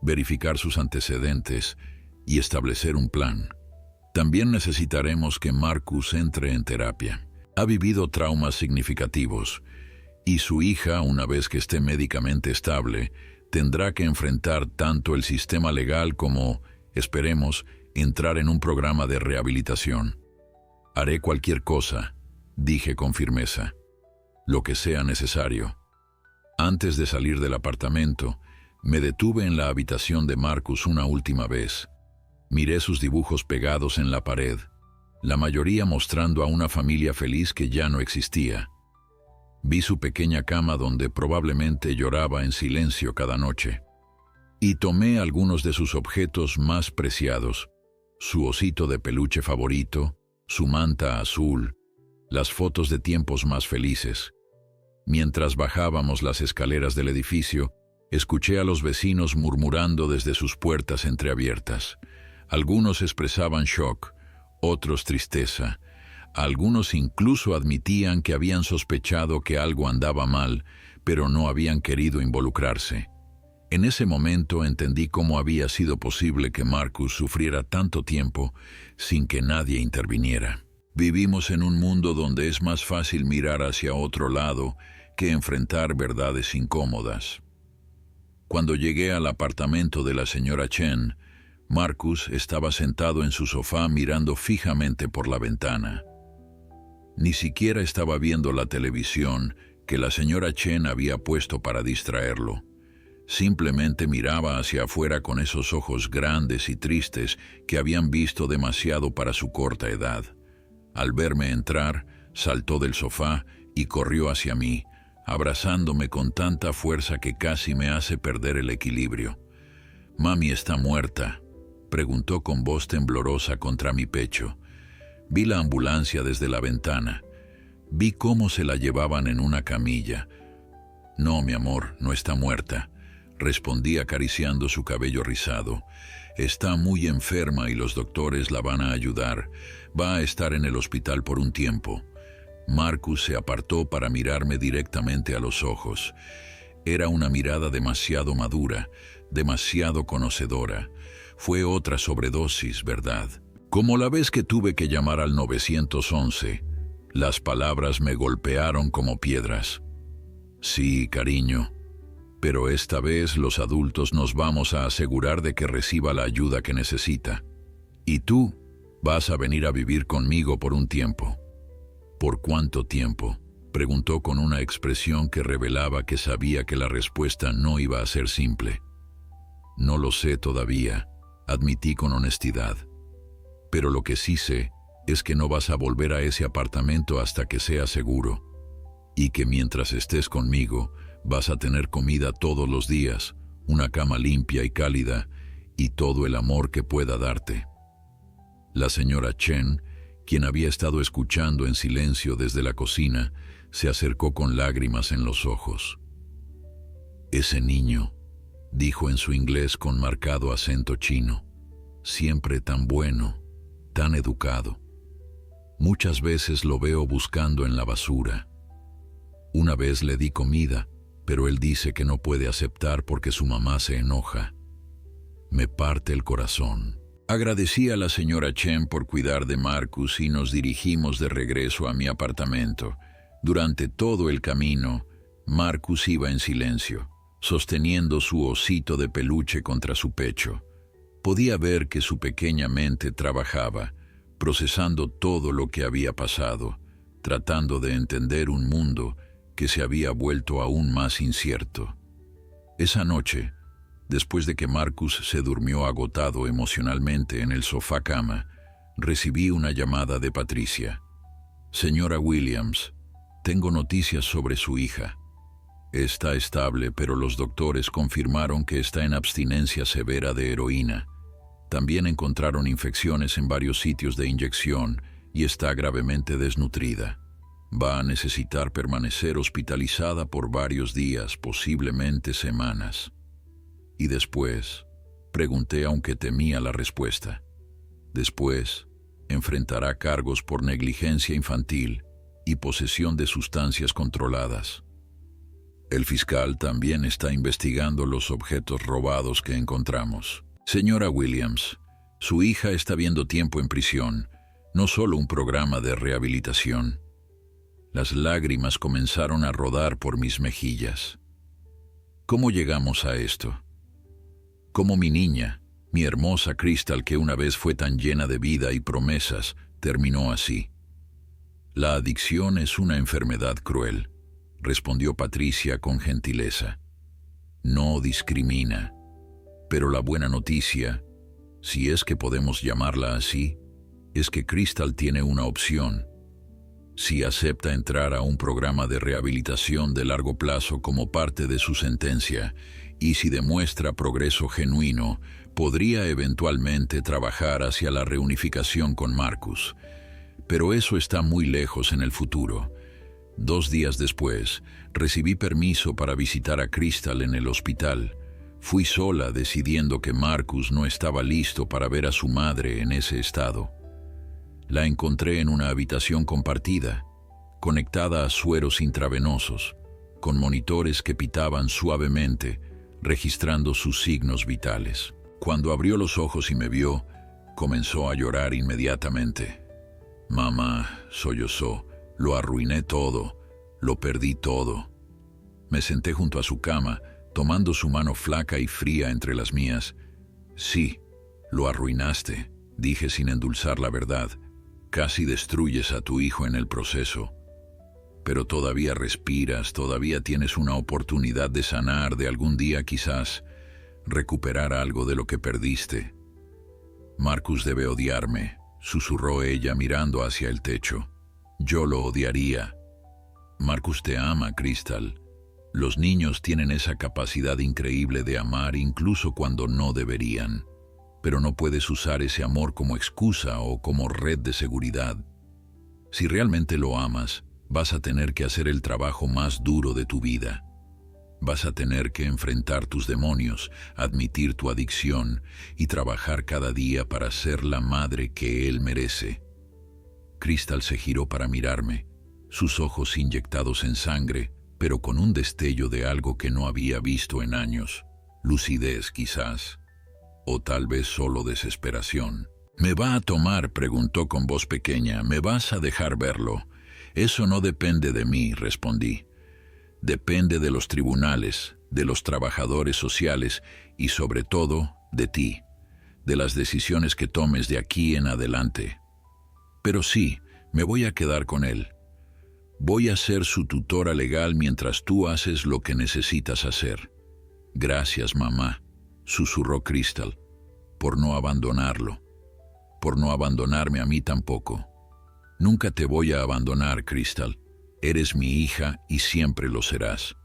verificar sus antecedentes y establecer un plan. También necesitaremos que Marcus entre en terapia. Ha vivido traumas significativos, y su hija, una vez que esté médicamente estable, tendrá que enfrentar tanto el sistema legal como, esperemos, entrar en un programa de rehabilitación. Haré cualquier cosa», dije con firmeza, «lo que sea necesario». Antes de salir del apartamento, me detuve en la habitación de Marcus una última vez. Miré sus dibujos pegados en la pared, la mayoría mostrando a una familia feliz que ya no existía. Vi su pequeña cama donde probablemente lloraba en silencio cada noche. Y tomé algunos de sus objetos más preciados, su osito de peluche favorito, su manta azul, las fotos de tiempos más felices. Mientras bajábamos las escaleras del edificio, escuché a los vecinos murmurando desde sus puertas entreabiertas. Algunos expresaban shock, otros tristeza. Algunos incluso admitían que habían sospechado que algo andaba mal, pero no habían querido involucrarse. En ese momento entendí cómo había sido posible que Marcus sufriera tanto tiempo sin que nadie interviniera. Vivimos en un mundo donde es más fácil mirar hacia otro lado que enfrentar verdades incómodas. Cuando llegué al apartamento de la señora Chen, Marcus estaba sentado en su sofá mirando fijamente por la ventana. Ni siquiera estaba viendo la televisión que la señora Chen había puesto para distraerlo. Simplemente miraba hacia afuera con esos ojos grandes y tristes que habían visto demasiado para su corta edad. Al verme entrar, saltó del sofá y corrió hacia mí, abrazándome con tanta fuerza que casi me hace perder el equilibrio. «¿Mami está muerta?», preguntó con voz temblorosa contra mi pecho. Vi la ambulancia desde la ventana. Vi cómo se la llevaban en una camilla. «No, mi amor, no está muerta», respondí acariciando su cabello rizado. «Está muy enferma y los doctores la van a ayudar. Va a estar en el hospital por un tiempo». Marcus se apartó para mirarme directamente a los ojos. Era una mirada demasiado madura, demasiado conocedora. Fue otra sobredosis, ¿verdad? Como la vez que tuve que llamar al 911, las palabras me golpearon como piedras. «Sí, cariño, pero esta vez los adultos nos vamos a asegurar de que reciba la ayuda que necesita. Y tú vas a venir a vivir conmigo por un tiempo. ¿Por cuánto tiempo?, preguntó con una expresión que revelaba que sabía que la respuesta no iba a ser simple. No lo sé todavía, admití con honestidad. Pero lo que sí sé es que no vas a volver a ese apartamento hasta que sea seguro, y que mientras estés conmigo vas a tener comida todos los días, una cama limpia y cálida, y todo el amor que pueda darte. La señora Chen, quien había estado escuchando en silencio desde la cocina, se acercó con lágrimas en los ojos. Ese niño, dijo en su inglés con marcado acento chino, siempre tan bueno, tan educado. Muchas veces lo veo buscando en la basura. Una vez le di comida, pero él dice que no puede aceptar porque su mamá se enoja. Me parte el corazón. Agradecí a la señora Chen por cuidar de Marcus y nos dirigimos de regreso a mi apartamento. Durante todo el camino, Marcus iba en silencio, sosteniendo su osito de peluche contra su pecho. Podía ver que su pequeña mente trabajaba, procesando todo lo que había pasado, tratando de entender un mundo que se había vuelto aún más incierto. Esa noche, después de que Marcus se durmió agotado emocionalmente en el sofá-cama, recibí una llamada de Patricia. Señora Williams, tengo noticias sobre su hija. Está estable, pero los doctores confirmaron que está en abstinencia severa de heroína. También encontraron infecciones en varios sitios de inyección y está gravemente desnutrida. Va a necesitar permanecer hospitalizada por varios días, posiblemente semanas. Y después, pregunté aunque temía la respuesta. Después, enfrentará cargos por negligencia infantil y posesión de sustancias controladas. El fiscal también está investigando los objetos robados que encontramos. Señora Williams, su hija está viendo tiempo en prisión, no solo un programa de rehabilitación. Las lágrimas comenzaron a rodar por mis mejillas. ¿Cómo llegamos a esto? ¿Cómo mi niña, mi hermosa Crystal, que una vez fue tan llena de vida y promesas, terminó así? La adicción es una enfermedad cruel, respondió Patricia con gentileza. No discrimina. Pero la buena noticia, si es que podemos llamarla así, es que Crystal tiene una opción. Si acepta entrar a un programa de rehabilitación de largo plazo como parte de su sentencia, y si demuestra progreso genuino, podría eventualmente trabajar hacia la reunificación con Marcus. Pero eso está muy lejos en el futuro. 2 días después, recibí permiso para visitar a Crystal en el hospital. Fui sola, decidiendo que Marcus no estaba listo para ver a su madre en ese estado. La encontré en una habitación compartida, conectada a sueros intravenosos, con monitores que pitaban suavemente, registrando sus signos vitales. Cuando abrió los ojos y me vio, comenzó a llorar inmediatamente. Mamá, sollozó, lo arruiné todo, lo perdí todo. Me senté junto a su cama, tomando su mano flaca y fría entre las mías. Sí, lo arruinaste, dije sin endulzar la verdad. Casi destruyes a tu hijo en el proceso. Pero todavía respiras, todavía tienes una oportunidad de sanar, de algún día quizás recuperar algo de lo que perdiste. Marcus debe odiarme, susurró ella mirando hacia el techo. Yo lo odiaría. Marcus te ama, Crystal. Los niños tienen esa capacidad increíble de amar incluso cuando no deberían. Pero no puedes usar ese amor como excusa o como red de seguridad. Si realmente lo amas, vas a tener que hacer el trabajo más duro de tu vida. Vas a tener que enfrentar tus demonios, admitir tu adicción y trabajar cada día para ser la madre que él merece. Crystal se giró para mirarme, sus ojos inyectados en sangre, pero con un destello de algo que no había visto en años. Lucidez, quizás. O tal vez solo desesperación. ¿Me va a tomar?, preguntó con voz pequeña. ¿Me vas a dejar verlo? Eso no depende de mí, respondí. Depende de los tribunales, de los trabajadores sociales y sobre todo de ti, de las decisiones que tomes de aquí en adelante. Pero sí, me voy a quedar con él. Voy a ser su tutora legal mientras tú haces lo que necesitas hacer. Gracias, mamá, susurró Crystal, por no abandonarlo, por no abandonarme a mí tampoco. Nunca te voy a abandonar, Crystal. Eres mi hija y siempre lo serás.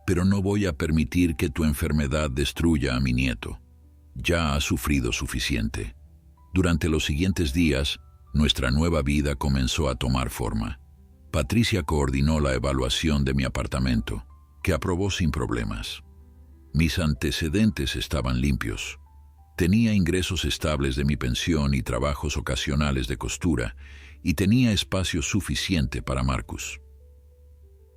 Pero no voy a permitir que tu enfermedad destruya a mi nieto. Ya ha sufrido suficiente. Durante los siguientes días, nuestra nueva vida comenzó a tomar forma. Patricia coordinó la evaluación de mi apartamento, que aprobó sin problemas. Mis antecedentes estaban limpios. Tenía ingresos estables de mi pensión y trabajos ocasionales de costura, y tenía espacio suficiente para Marcus.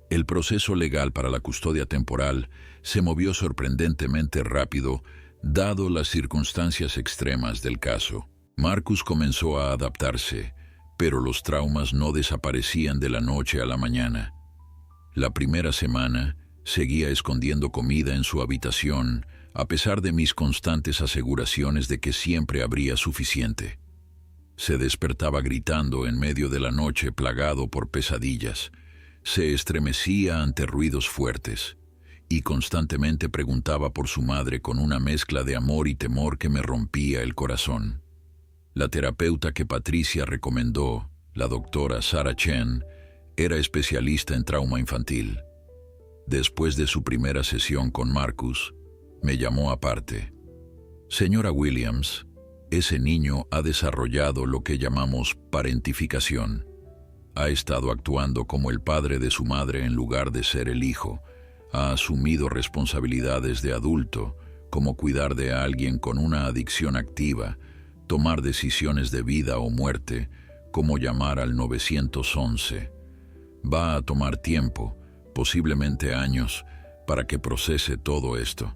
El proceso legal para la custodia temporal se movió sorprendentemente rápido, dado las circunstancias extremas del caso. Marcus comenzó a adaptarse, pero los traumas no desaparecían de la noche a la mañana. La primera semana, seguía escondiendo comida en su habitación, a pesar de mis constantes aseguraciones de que siempre habría suficiente. Se despertaba gritando en medio de la noche, plagado por pesadillas. Se estremecía ante ruidos fuertes y constantemente preguntaba por su madre con una mezcla de amor y temor que me rompía el corazón. La terapeuta que Patricia recomendó, la doctora Sarah Chen, era especialista en trauma infantil. Después de su primera sesión con Marcus, me llamó aparte. Señora Williams, ese niño ha desarrollado lo que llamamos parentificación. Ha estado actuando como el padre de su madre en lugar de ser el hijo. Ha asumido responsabilidades de adulto, como cuidar de alguien con una adicción activa, tomar decisiones de vida o muerte, como llamar al 911. Va a tomar tiempo, posiblemente años, para que procese todo esto.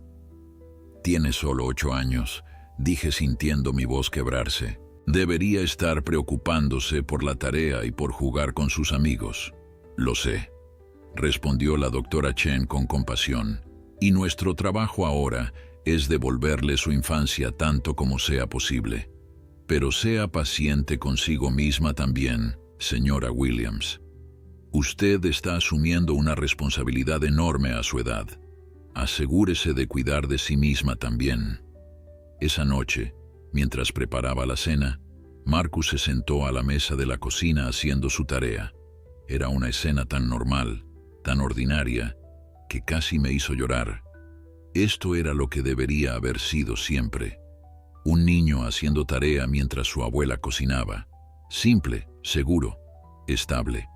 Tiene solo 8 años, dije sintiendo mi voz quebrarse. Debería estar preocupándose por la tarea y por jugar con sus amigos. Lo sé, respondió la doctora Chen con compasión, y nuestro trabajo ahora es devolverle su infancia tanto como sea posible. Pero sea paciente consigo misma también, señora Williams. Usted está asumiendo una responsabilidad enorme a su edad. Asegúrese de cuidar de sí misma también. Esa noche, mientras preparaba la cena, Marcus se sentó a la mesa de la cocina haciendo su tarea. Era una escena tan normal, tan ordinaria, que casi me hizo llorar. Esto era lo que debería haber sido siempre. Un niño haciendo tarea mientras su abuela cocinaba. Simple, seguro, estable.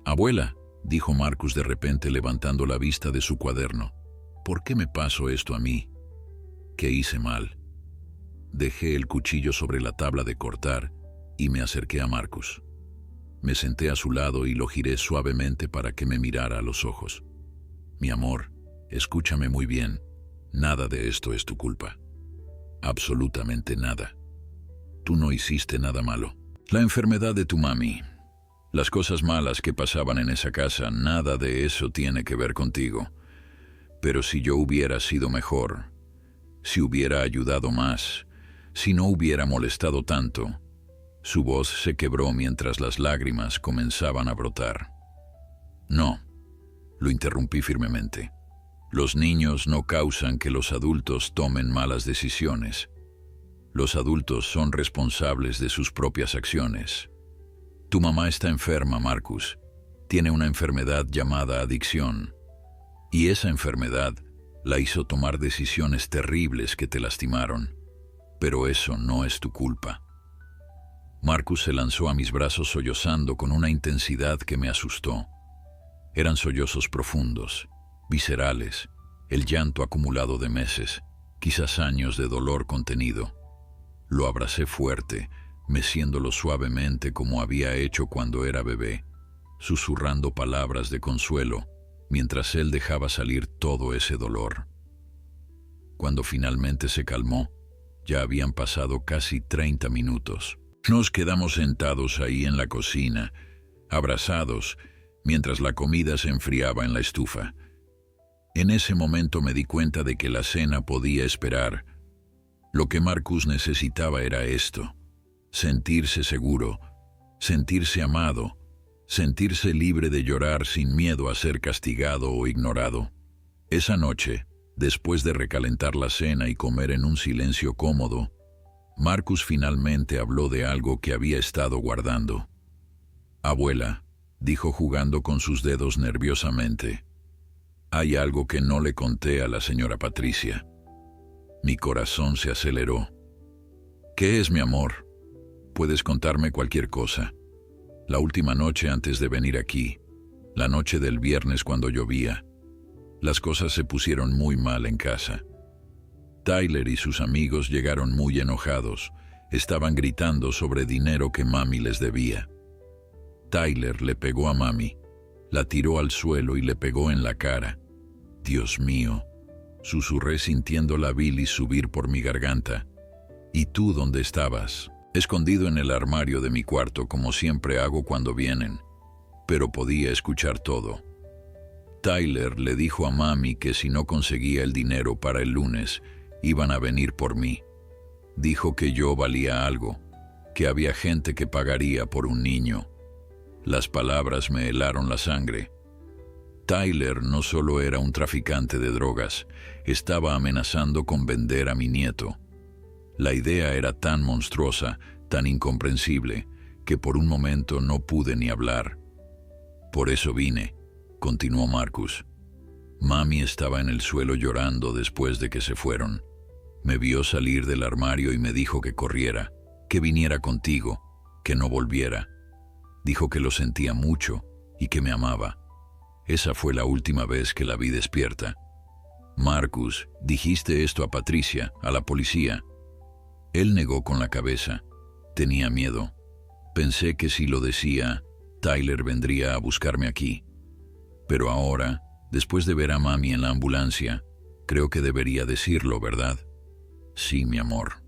«Abuela», dijo Marcus de repente levantando la vista de su cuaderno, «¿por qué me pasó esto a mí? ¿Qué hice mal?» Dejé el cuchillo sobre la tabla de cortar y me acerqué a Marcus. Me senté a su lado y lo giré suavemente para que me mirara a los ojos. «Mi amor, escúchame muy bien. Nada de esto es tu culpa. Absolutamente nada. Tú no hiciste nada malo. La enfermedad de tu mami, las cosas malas que pasaban en esa casa, nada de eso tiene que ver contigo. Pero si yo hubiera sido mejor, si hubiera ayudado más, si no hubiera molestado tanto». Su voz se quebró mientras las lágrimas comenzaban a brotar. «No», lo interrumpí firmemente. «Los niños no causan que los adultos tomen malas decisiones. Los adultos son responsables de sus propias acciones. Tu mamá está enferma, Marcus. Tiene una enfermedad llamada adicción. Y esa enfermedad la hizo tomar decisiones terribles que te lastimaron. Pero eso no es tu culpa». Marcus se lanzó a mis brazos sollozando con una intensidad que me asustó. Eran sollozos profundos, viscerales, el llanto acumulado de meses, quizás años de dolor contenido. Lo abracé fuerte, meciéndolo suavemente como había hecho cuando era bebé, susurrando palabras de consuelo, mientras él dejaba salir todo ese dolor. Cuando finalmente se calmó, ya habían pasado casi 30 minutos. Nos quedamos sentados ahí en la cocina, abrazados, mientras la comida se enfriaba en la estufa. En ese momento me di cuenta de que la cena podía esperar. Lo que Marcus necesitaba era esto: sentirse seguro, sentirse amado, sentirse libre de llorar sin miedo a ser castigado o ignorado. Esa noche, después de recalentar la cena y comer en un silencio cómodo, Marcus finalmente habló de algo que había estado guardando. «Abuela», dijo jugando con sus dedos nerviosamente, «hay algo que no le conté a la señora Patricia». Mi corazón se aceleró. «¿Qué es, mi amor? Puedes contarme cualquier cosa. La última noche antes de venir aquí, la noche del viernes cuando llovía, las cosas se pusieron muy mal en casa. Tyler y sus amigos llegaron muy enojados. Estaban gritando sobre dinero que mami les debía. Tyler le pegó a mami, la tiró al suelo y le pegó en la cara. Dios mío», susurré sintiendo la bilis subir por mi garganta. «¿Y tú dónde estabas?» «Escondido en el armario de mi cuarto, como siempre hago cuando vienen». Pero podía escuchar todo. Tyler le dijo a mami que si no conseguía el dinero para el lunes, iban a venir por mí. Dijo que yo valía algo, que había gente que pagaría por un niño. Las palabras me helaron la sangre. Tyler no solo era un traficante de drogas, estaba amenazando con vender a mi nieto. La idea era tan monstruosa, tan incomprensible, que por un momento no pude ni hablar. «Por eso vine», continuó Marcus. «Mami estaba en el suelo llorando después de que se fueron. Me vio salir del armario y me dijo que corriera, que viniera contigo, que no volviera. Dijo que lo sentía mucho y que me amaba. Esa fue la última vez que la vi despierta». «Marcus, dijiste esto a Patricia, a la policía». Él negó con la cabeza. Tenía miedo. Pensé que si lo decía, Tyler vendría a buscarme aquí. Pero ahora, después de ver a mami en la ambulancia, creo que debería decirlo, ¿verdad? «Sí, mi amor.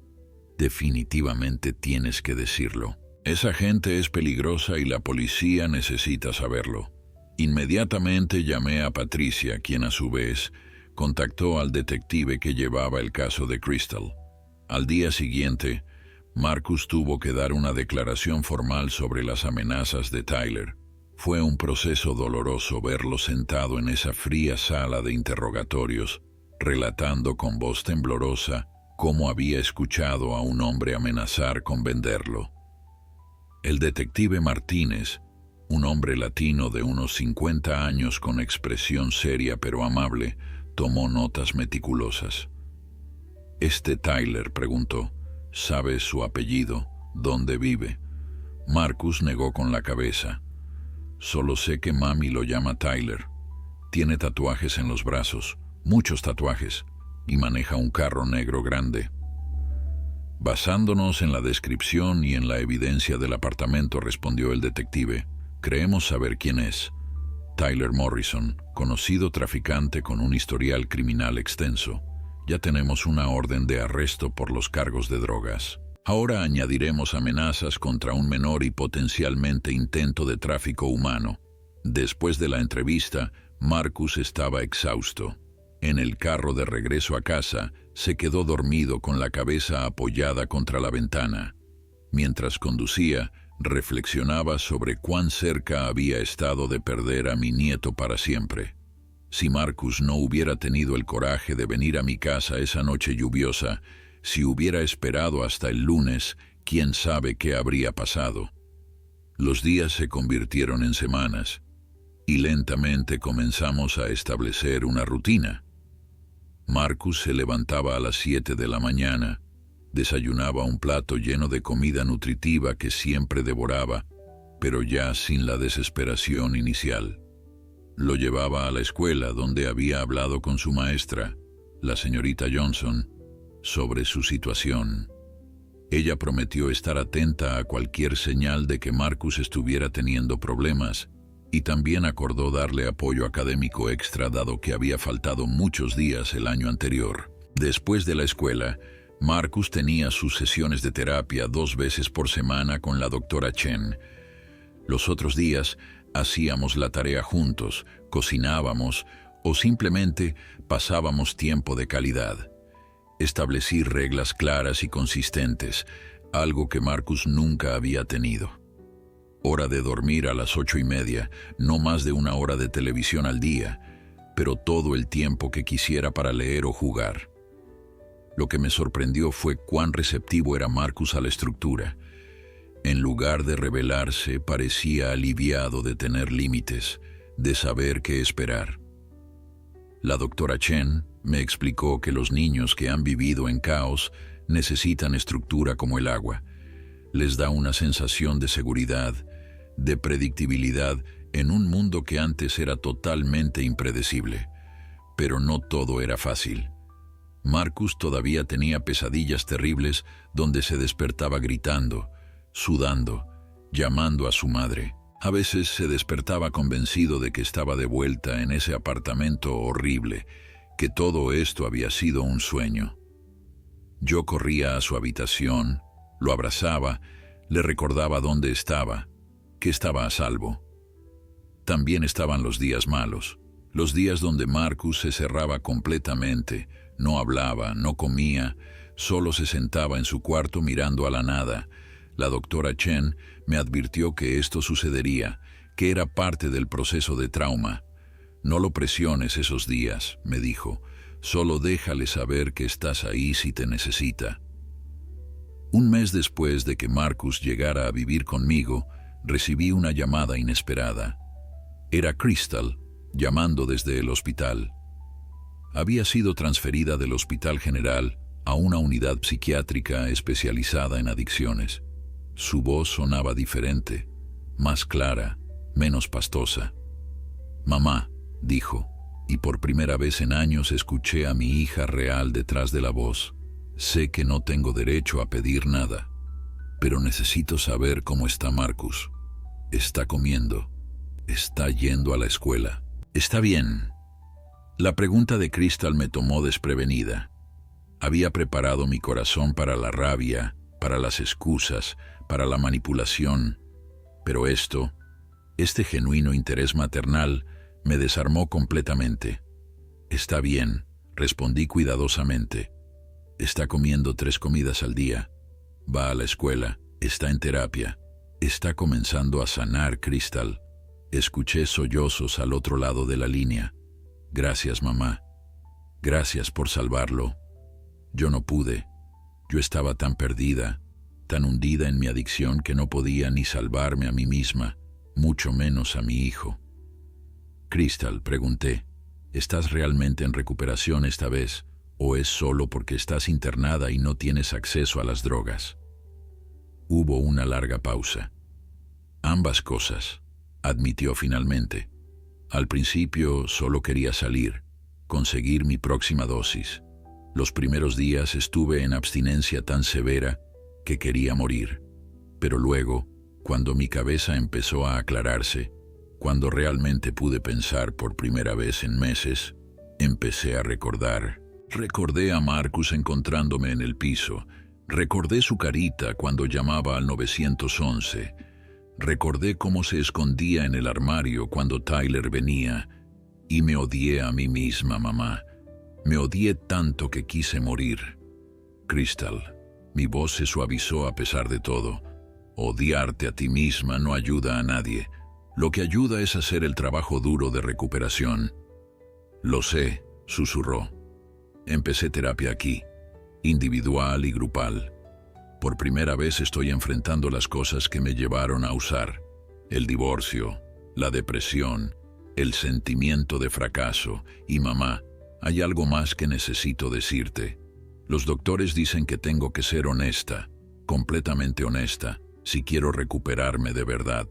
Definitivamente tienes que decirlo. Esa gente es peligrosa y la policía necesita saberlo». Inmediatamente llamé a Patricia, quien a su vez contactó al detective que llevaba el caso de Crystal. Al día siguiente, Marcus tuvo que dar una declaración formal sobre las amenazas de Tyler. Fue un proceso doloroso verlo sentado en esa fría sala de interrogatorios, relatando con voz temblorosa cómo había escuchado a un hombre amenazar con venderlo. El detective Martínez, un hombre latino de unos 50 años con expresión seria pero amable, tomó notas meticulosas. «¿Este Tyler?», preguntó. «¿Sabe su apellido? ¿Dónde vive?» Marcus negó con la cabeza. «Solo sé que mami lo llama Tyler. Tiene tatuajes en los brazos, muchos tatuajes, y maneja un carro negro grande». «Basándonos en la descripción y en la evidencia del apartamento», respondió el detective, «creemos saber quién es. Tyler Morrison, conocido traficante con un historial criminal extenso. Ya tenemos una orden de arresto por los cargos de drogas. Ahora añadiremos amenazas contra un menor y potencialmente intento de tráfico humano». Después de la entrevista, Marcus estaba exhausto. En el carro de regreso a casa, se quedó dormido con la cabeza apoyada contra la ventana. Mientras conducía, reflexionaba sobre cuán cerca había estado de perder a mi nieto para siempre. Si Marcus no hubiera tenido el coraje de venir a mi casa esa noche lluviosa, si hubiera esperado hasta el lunes, quién sabe qué habría pasado. Los días se convirtieron en semanas, y lentamente comenzamos a establecer una rutina. Marcus se levantaba a las 7 de la mañana, desayunaba un plato lleno de comida nutritiva que siempre devoraba, pero ya sin la desesperación inicial. Lo llevaba a la escuela, donde había hablado con su maestra, la señorita Johnson, sobre su situación. Ella prometió estar atenta a cualquier señal de que Marcus estuviera teniendo problemas, y también acordó darle apoyo académico extra dado que había faltado muchos días el año anterior. Después de la escuela, Marcus tenía sus sesiones de terapia 2 veces por semana con la doctora Chen. Los otros días hacíamos la tarea juntos, cocinábamos o simplemente pasábamos tiempo de calidad. Establecí reglas claras y consistentes, algo que Marcus nunca había tenido. Hora de dormir a las 8:30, no más de 1 hora de televisión al día, pero todo el tiempo que quisiera para leer o jugar. Lo que me sorprendió fue cuán receptivo era Marcus a la estructura. En lugar de rebelarse, parecía aliviado de tener límites, de saber qué esperar. La doctora Chen me explicó que los niños que han vivido en caos necesitan estructura como el agua. Les da una sensación de seguridad, de predictibilidad en un mundo que antes era totalmente impredecible. Pero no todo era fácil. Marcus todavía tenía pesadillas terribles donde se despertaba gritando, sudando, llamando a su madre. A veces se despertaba convencido de que estaba de vuelta en ese apartamento horrible, que todo esto había sido un sueño. Yo corría a su habitación, lo abrazaba, le recordaba dónde estaba, que estaba a salvo. También estaban los días malos, los días donde Marcus se cerraba completamente, no hablaba, no comía, solo se sentaba en su cuarto mirando a la nada. La doctora Chen me advirtió que esto sucedería, que era parte del proceso de trauma. No lo presiones esos días, me dijo, solo déjale saber que estás ahí si te necesita. Un mes después de que Marcus llegara a vivir conmigo, recibí una llamada inesperada. Era Crystal, llamando desde el hospital. Había sido transferida del Hospital General a una unidad psiquiátrica especializada en adicciones. Su voz sonaba diferente, más clara, menos pastosa. «Mamá», dijo, y por primera vez en años escuché a mi hija real detrás de la voz. «Sé que no tengo derecho a pedir nada, pero necesito saber cómo está Marcus. Está comiendo. Está yendo a la escuela. Está bien». La pregunta de Crystal me tomó desprevenida. Había preparado mi corazón para la rabia, para las excusas, para la manipulación, pero este genuino interés maternal, me desarmó completamente. «Está bien», respondí cuidadosamente. «Está comiendo 3 comidas al día. Va a la escuela. Está en terapia. Está comenzando a sanar, Crystal». Escuché sollozos al otro lado de la línea. «Gracias, mamá. Gracias por salvarlo. Yo no pude. Yo estaba tan perdida, tan hundida en mi adicción que no podía ni salvarme a mí misma, mucho menos a mi hijo». «Crystal», pregunté, «¿estás realmente en recuperación esta vez, o es solo porque estás internada y no tienes acceso a las drogas?» Hubo una larga pausa. «Ambas cosas», admitió finalmente. «Al principio solo quería salir, conseguir mi próxima dosis. Los primeros días estuve en abstinencia tan severa que quería morir. Pero luego, cuando mi cabeza empezó a aclararse, cuando realmente pude pensar por primera vez en meses, empecé a recordar. Recordé a Marcus encontrándome en el piso. Recordé su carita cuando llamaba al 911. Recordé cómo se escondía en el armario cuando Tyler venía. Y me odié a mí misma, mamá. Me odié tanto que quise morir». «Crystal», mi voz se suavizó a pesar de todo. «Odiarte a ti misma no ayuda a nadie. Lo que ayuda es hacer el trabajo duro de recuperación». «Lo sé», susurró. «Empecé terapia aquí, individual y grupal. Por primera vez estoy enfrentando las cosas que me llevaron a usar. El divorcio, la depresión, el sentimiento de fracaso. Y mamá, hay algo más que necesito decirte. Los doctores dicen que tengo que ser honesta, completamente honesta, si quiero recuperarme de verdad».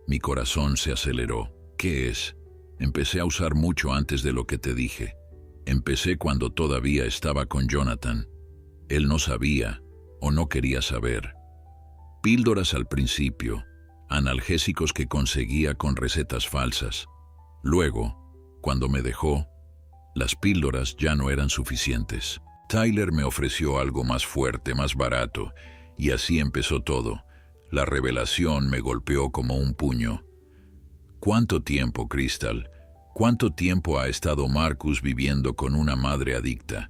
Mi corazón se aceleró. «¿Qué es?» «Empecé a usar mucho antes de lo que te dije. Empecé cuando todavía estaba con Jonathan. Él no sabía o no quería saber. Píldoras al principio, analgésicos que conseguía con recetas falsas. Luego, cuando me dejó, las píldoras ya no eran suficientes. Tyler me ofreció algo más fuerte, más barato, y así empezó todo. La revelación me golpeó como un puño». «¿Cuánto tiempo, Crystal?» ¿Cuánto tiempo ha estado Marcus viviendo con una madre adicta?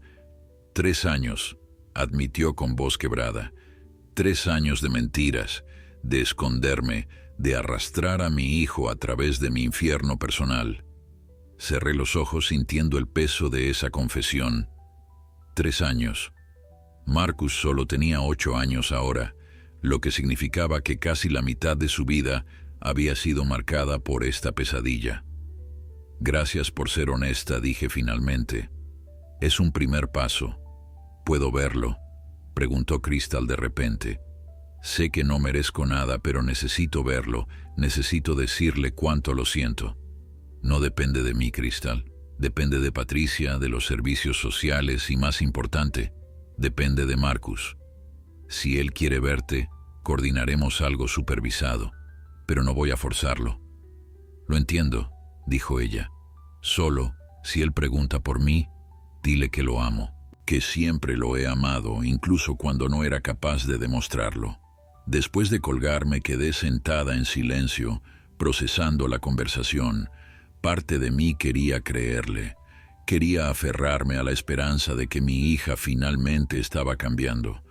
3 años, admitió con voz quebrada. 3 años de mentiras, de esconderme, de arrastrar a mi hijo a través de mi infierno personal. Cerré los ojos sintiendo el peso de esa confesión. 3 años. Marcus solo tenía 8 años ahora, lo que significaba que casi la mitad de su vida había sido marcada por esta pesadilla. Gracias por ser honesta, dije finalmente. Es un primer paso. ¿Puedo verlo?, preguntó Crystal de repente. Sé que no merezco nada, pero necesito verlo, necesito decirle cuánto lo siento. No depende de mí, Crystal. Depende de Patricia, de los servicios sociales y, más importante, depende de Marcus. Si él quiere verte, coordinaremos algo supervisado, pero no voy a forzarlo. Lo entiendo, dijo ella. Solo, si él pregunta por mí, dile que lo amo, que siempre lo he amado, incluso cuando no era capaz de demostrarlo. Después de colgar me quedé sentada en silencio, procesando la conversación. Parte de mí quería creerle. Quería aferrarme a la esperanza de que mi hija finalmente estaba cambiando.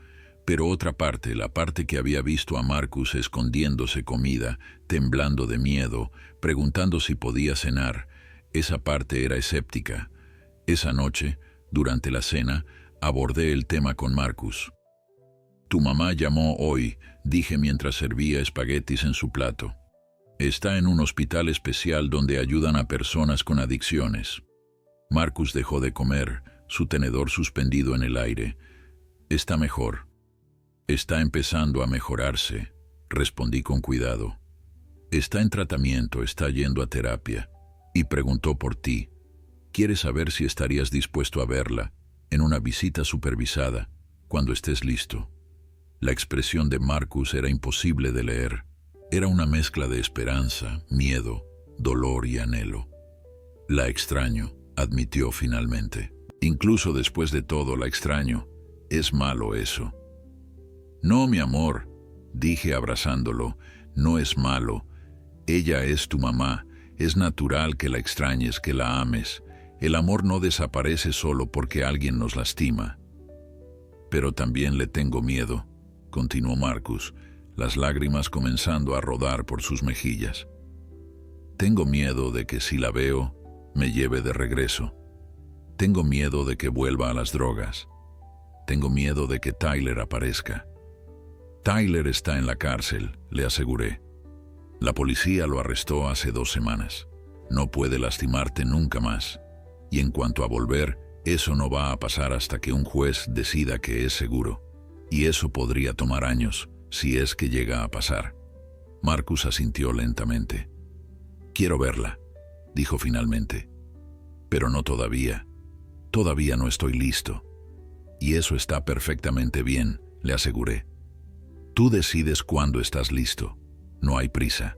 Pero otra parte, la parte que había visto a Marcus escondiéndose comida, temblando de miedo, preguntando si podía cenar, esa parte era escéptica. Esa noche, durante la cena, abordé el tema con Marcus. Tu mamá llamó hoy, dije mientras servía espaguetis en su plato. Está en un hospital especial donde ayudan a personas con adicciones. Marcus dejó de comer, su tenedor suspendido en el aire. Está mejor. Está empezando a mejorarse, respondí con cuidado. Está en tratamiento, está yendo a terapia. Y preguntó por ti. Quiere saber si estarías dispuesto a verla, en una visita supervisada, cuando estés listo. La expresión de Marcus era imposible de leer. Era una mezcla de esperanza, miedo, dolor y anhelo. La extraño, admitió finalmente. Incluso después de todo la extraño. Es malo eso. No, mi amor, dije abrazándolo, no es malo. Ella es tu mamá. Es natural que la extrañes, que la ames. El amor no desaparece solo porque alguien nos lastima. Pero también le tengo miedo, continuó Marcus, las lágrimas comenzando a rodar por sus mejillas. Tengo miedo de que si la veo, me lleve de regreso. Tengo miedo de que vuelva a las drogas. Tengo miedo de que Tyler aparezca. Tyler está en la cárcel, le aseguré. La policía lo arrestó hace 2 semanas. No puede lastimarte nunca más. Y en cuanto a volver, eso no va a pasar hasta que un juez decida que es seguro. Y eso podría tomar años, si es que llega a pasar. Marcus asintió lentamente. Quiero verla, dijo finalmente. Pero no todavía. Todavía no estoy listo. Y eso está perfectamente bien, le aseguré. Tú decides cuándo estás listo. No hay prisa.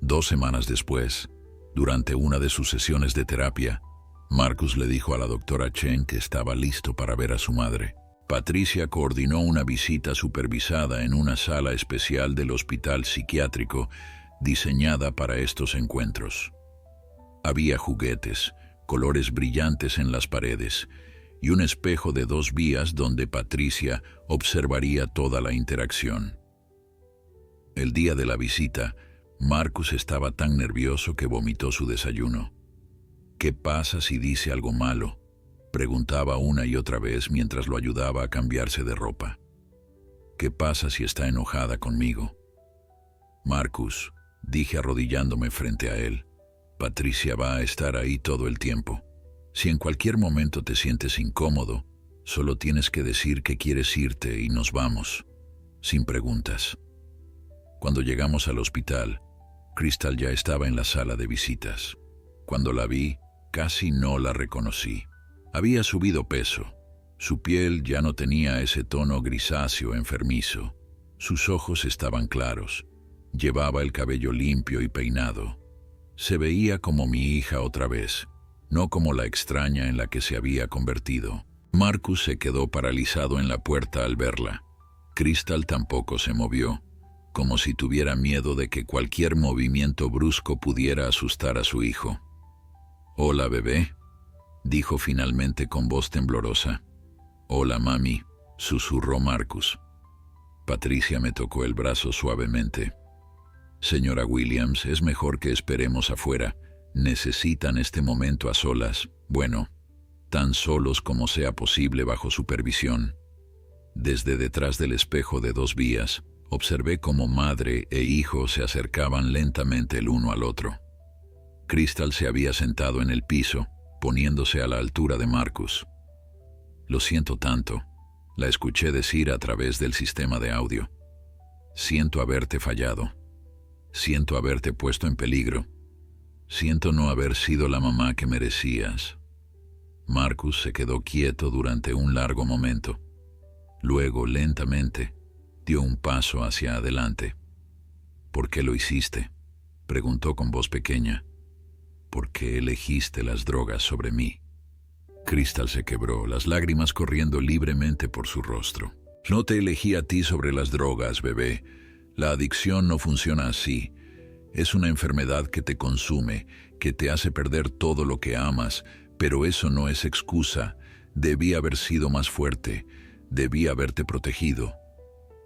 2 semanas después, durante una de sus sesiones de terapia, Marcus le dijo a la doctora Chen que estaba listo para ver a su madre. Patricia coordinó una visita supervisada en una sala especial del hospital psiquiátrico diseñada para estos encuentros. Había juguetes, colores brillantes en las paredes y un espejo de 2 vías donde Patricia observaría toda la interacción. El día de la visita, Marcus estaba tan nervioso que vomitó su desayuno. ¿Qué pasa si dice algo malo?, preguntaba una y otra vez mientras lo ayudaba a cambiarse de ropa. ¿Qué pasa si está enojada conmigo? Marcus, dije arrodillándome frente a él, Patricia va a estar ahí todo el tiempo. Si en cualquier momento te sientes incómodo, solo tienes que decir que quieres irte y nos vamos, sin preguntas. Cuando llegamos al hospital, Crystal ya estaba en la sala de visitas. Cuando la vi, casi no la reconocí. Había subido peso. Su piel ya no tenía ese tono grisáceo enfermizo. Sus ojos estaban claros. Llevaba el cabello limpio y peinado. Se veía como mi hija otra vez, no como la extraña en la que se había convertido. Marcus se quedó paralizado en la puerta al verla. Crystal tampoco se movió, como si tuviera miedo de que cualquier movimiento brusco pudiera asustar a su hijo. Hola, bebé, dijo finalmente con voz temblorosa. Hola, mami, susurró Marcus. Patricia me tocó el brazo suavemente. Señora Williams, es mejor que esperemos afuera. Necesitan este momento a solas. Bueno, tan solos como sea posible bajo supervisión. Desde detrás del espejo de 2 vías, observé cómo madre e hijo se acercaban lentamente el uno al otro. Crystal se había sentado en el piso, poniéndose a la altura de Marcus. Lo siento tanto, la escuché decir a través del sistema de audio. Siento haberte fallado. Siento haberte puesto en peligro. Siento no haber sido la mamá que merecías. Marcus se quedó quieto durante un largo momento. Luego, lentamente, dio un paso hacia adelante. ¿Por qué lo hiciste?, preguntó con voz pequeña. ¿Por qué elegiste las drogas sobre mí? Crystal se quebró, las lágrimas corriendo libremente por su rostro. No te elegí a ti sobre las drogas, bebé. La adicción no funciona así. Es una enfermedad que te consume, que te hace perder todo lo que amas, pero eso no es excusa. Debí haber sido más fuerte. Debí haberte protegido.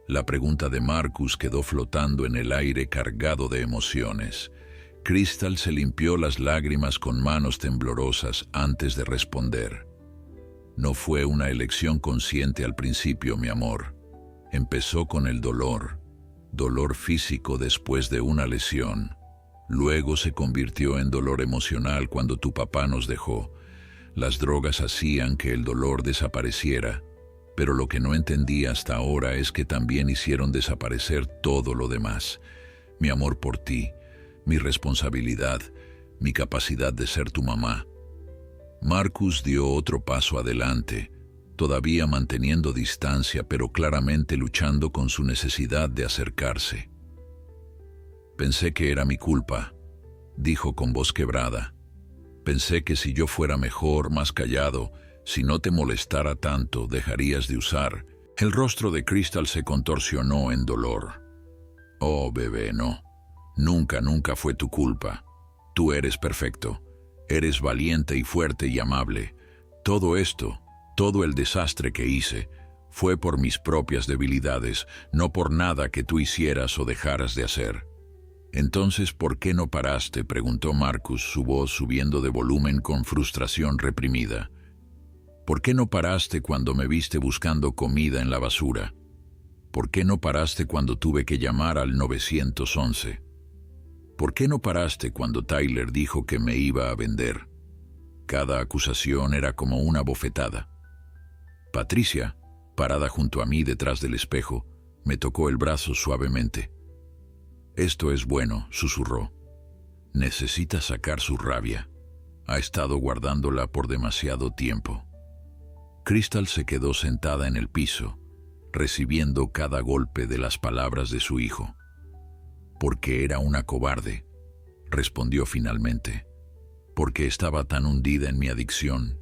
La pregunta de Marcus quedó flotando en el aire cargado de emociones. Crystal se limpió las lágrimas con manos temblorosas antes de responder. No fue una elección consciente al principio, mi amor. Empezó con el dolor físico después de una lesión. Luego se convirtió en dolor emocional cuando tu papá nos dejó. Las drogas hacían que el dolor desapareciera, pero lo que no entendí hasta ahora es que también hicieron desaparecer todo lo demás. Mi amor por ti, mi responsabilidad, mi capacidad de ser tu mamá. Marcus dio otro paso adelante, todavía manteniendo distancia, pero claramente luchando con su necesidad de acercarse. Pensé que era mi culpa, dijo con voz quebrada. Pensé que si yo fuera mejor, más callado, si no te molestara tanto, dejarías de usar. El rostro de Crystal se contorsionó en dolor. Oh, bebé, no. Nunca fue tu culpa. Tú eres perfecto. Eres valiente y fuerte y amable. Todo esto, todo el desastre que hice, fue por mis propias debilidades, no por nada que tú hicieras o dejaras de hacer. Entonces, ¿por qué no paraste?, preguntó Marcus, su voz subiendo de volumen con frustración reprimida. ¿Por qué no paraste cuando me viste buscando comida en la basura? ¿Por qué no paraste cuando tuve que llamar al 911? ¿Por qué no paraste cuando Tyler dijo que me iba a vender? Cada acusación era como una bofetada. Patricia, parada junto a mí detrás del espejo, me tocó el brazo suavemente. Esto es bueno, susurró. Necesita sacar su rabia. Ha estado guardándola por demasiado tiempo. Crystal se quedó sentada en el piso, recibiendo cada golpe de las palabras de su hijo. Porque era una cobarde, respondió finalmente. Porque estaba tan hundida en mi adicción,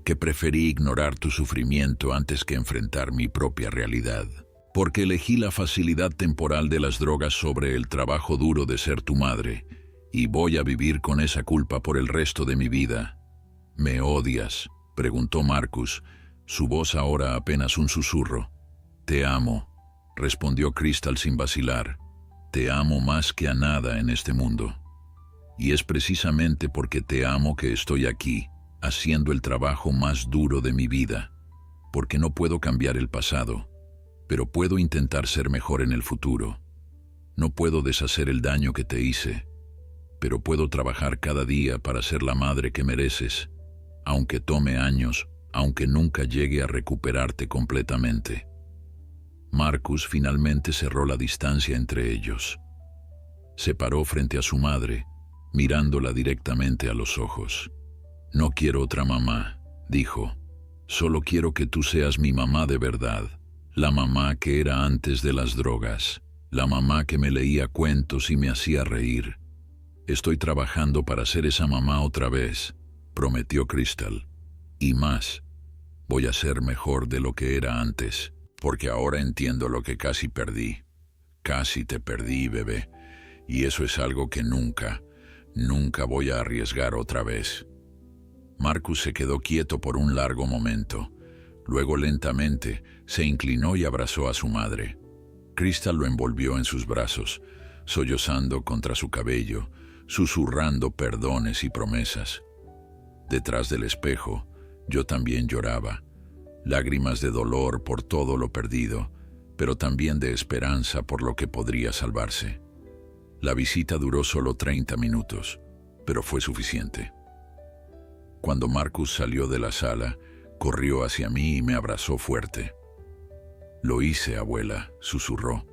que preferí ignorar tu sufrimiento antes que enfrentar mi propia realidad. Porque elegí la facilidad temporal de las drogas sobre el trabajo duro de ser tu madre, y voy a vivir con esa culpa por el resto de mi vida. ¿Me odias?, preguntó Marcus, su voz ahora apenas un susurro. Te amo, respondió Crystal sin vacilar. Te amo más que a nada en este mundo. Y es precisamente porque te amo que estoy aquí, haciendo el trabajo más duro de mi vida. Porque no puedo cambiar el pasado, pero puedo intentar ser mejor en el futuro. No puedo deshacer el daño que te hice, pero puedo trabajar cada día para ser la madre que mereces, aunque tome años, aunque nunca llegue a recuperarte completamente. Marcus finalmente cerró la distancia entre ellos. Se paró frente a su madre, mirándola directamente a los ojos. No quiero otra mamá, dijo. Solo quiero que tú seas mi mamá de verdad, la mamá que era antes de las drogas, la mamá que me leía cuentos y me hacía reír. Estoy trabajando para ser esa mamá otra vez, prometió Crystal. Y más, voy a ser mejor de lo que era antes. Porque ahora entiendo lo que casi perdí. Casi te perdí, bebé. Y eso es algo que nunca voy a arriesgar otra vez. Marcus se quedó quieto por un largo momento. Luego lentamente se inclinó y abrazó a su madre. Crystal lo envolvió en sus brazos, sollozando contra su cabello, susurrando perdones y promesas. Detrás del espejo, yo también lloraba, lágrimas de dolor por todo lo perdido, pero también de esperanza por lo que podría salvarse. La visita duró solo 30 minutos, pero fue suficiente. Cuando Marcus salió de la sala, corrió hacia mí y me abrazó fuerte. «Lo hice, abuela», susurró.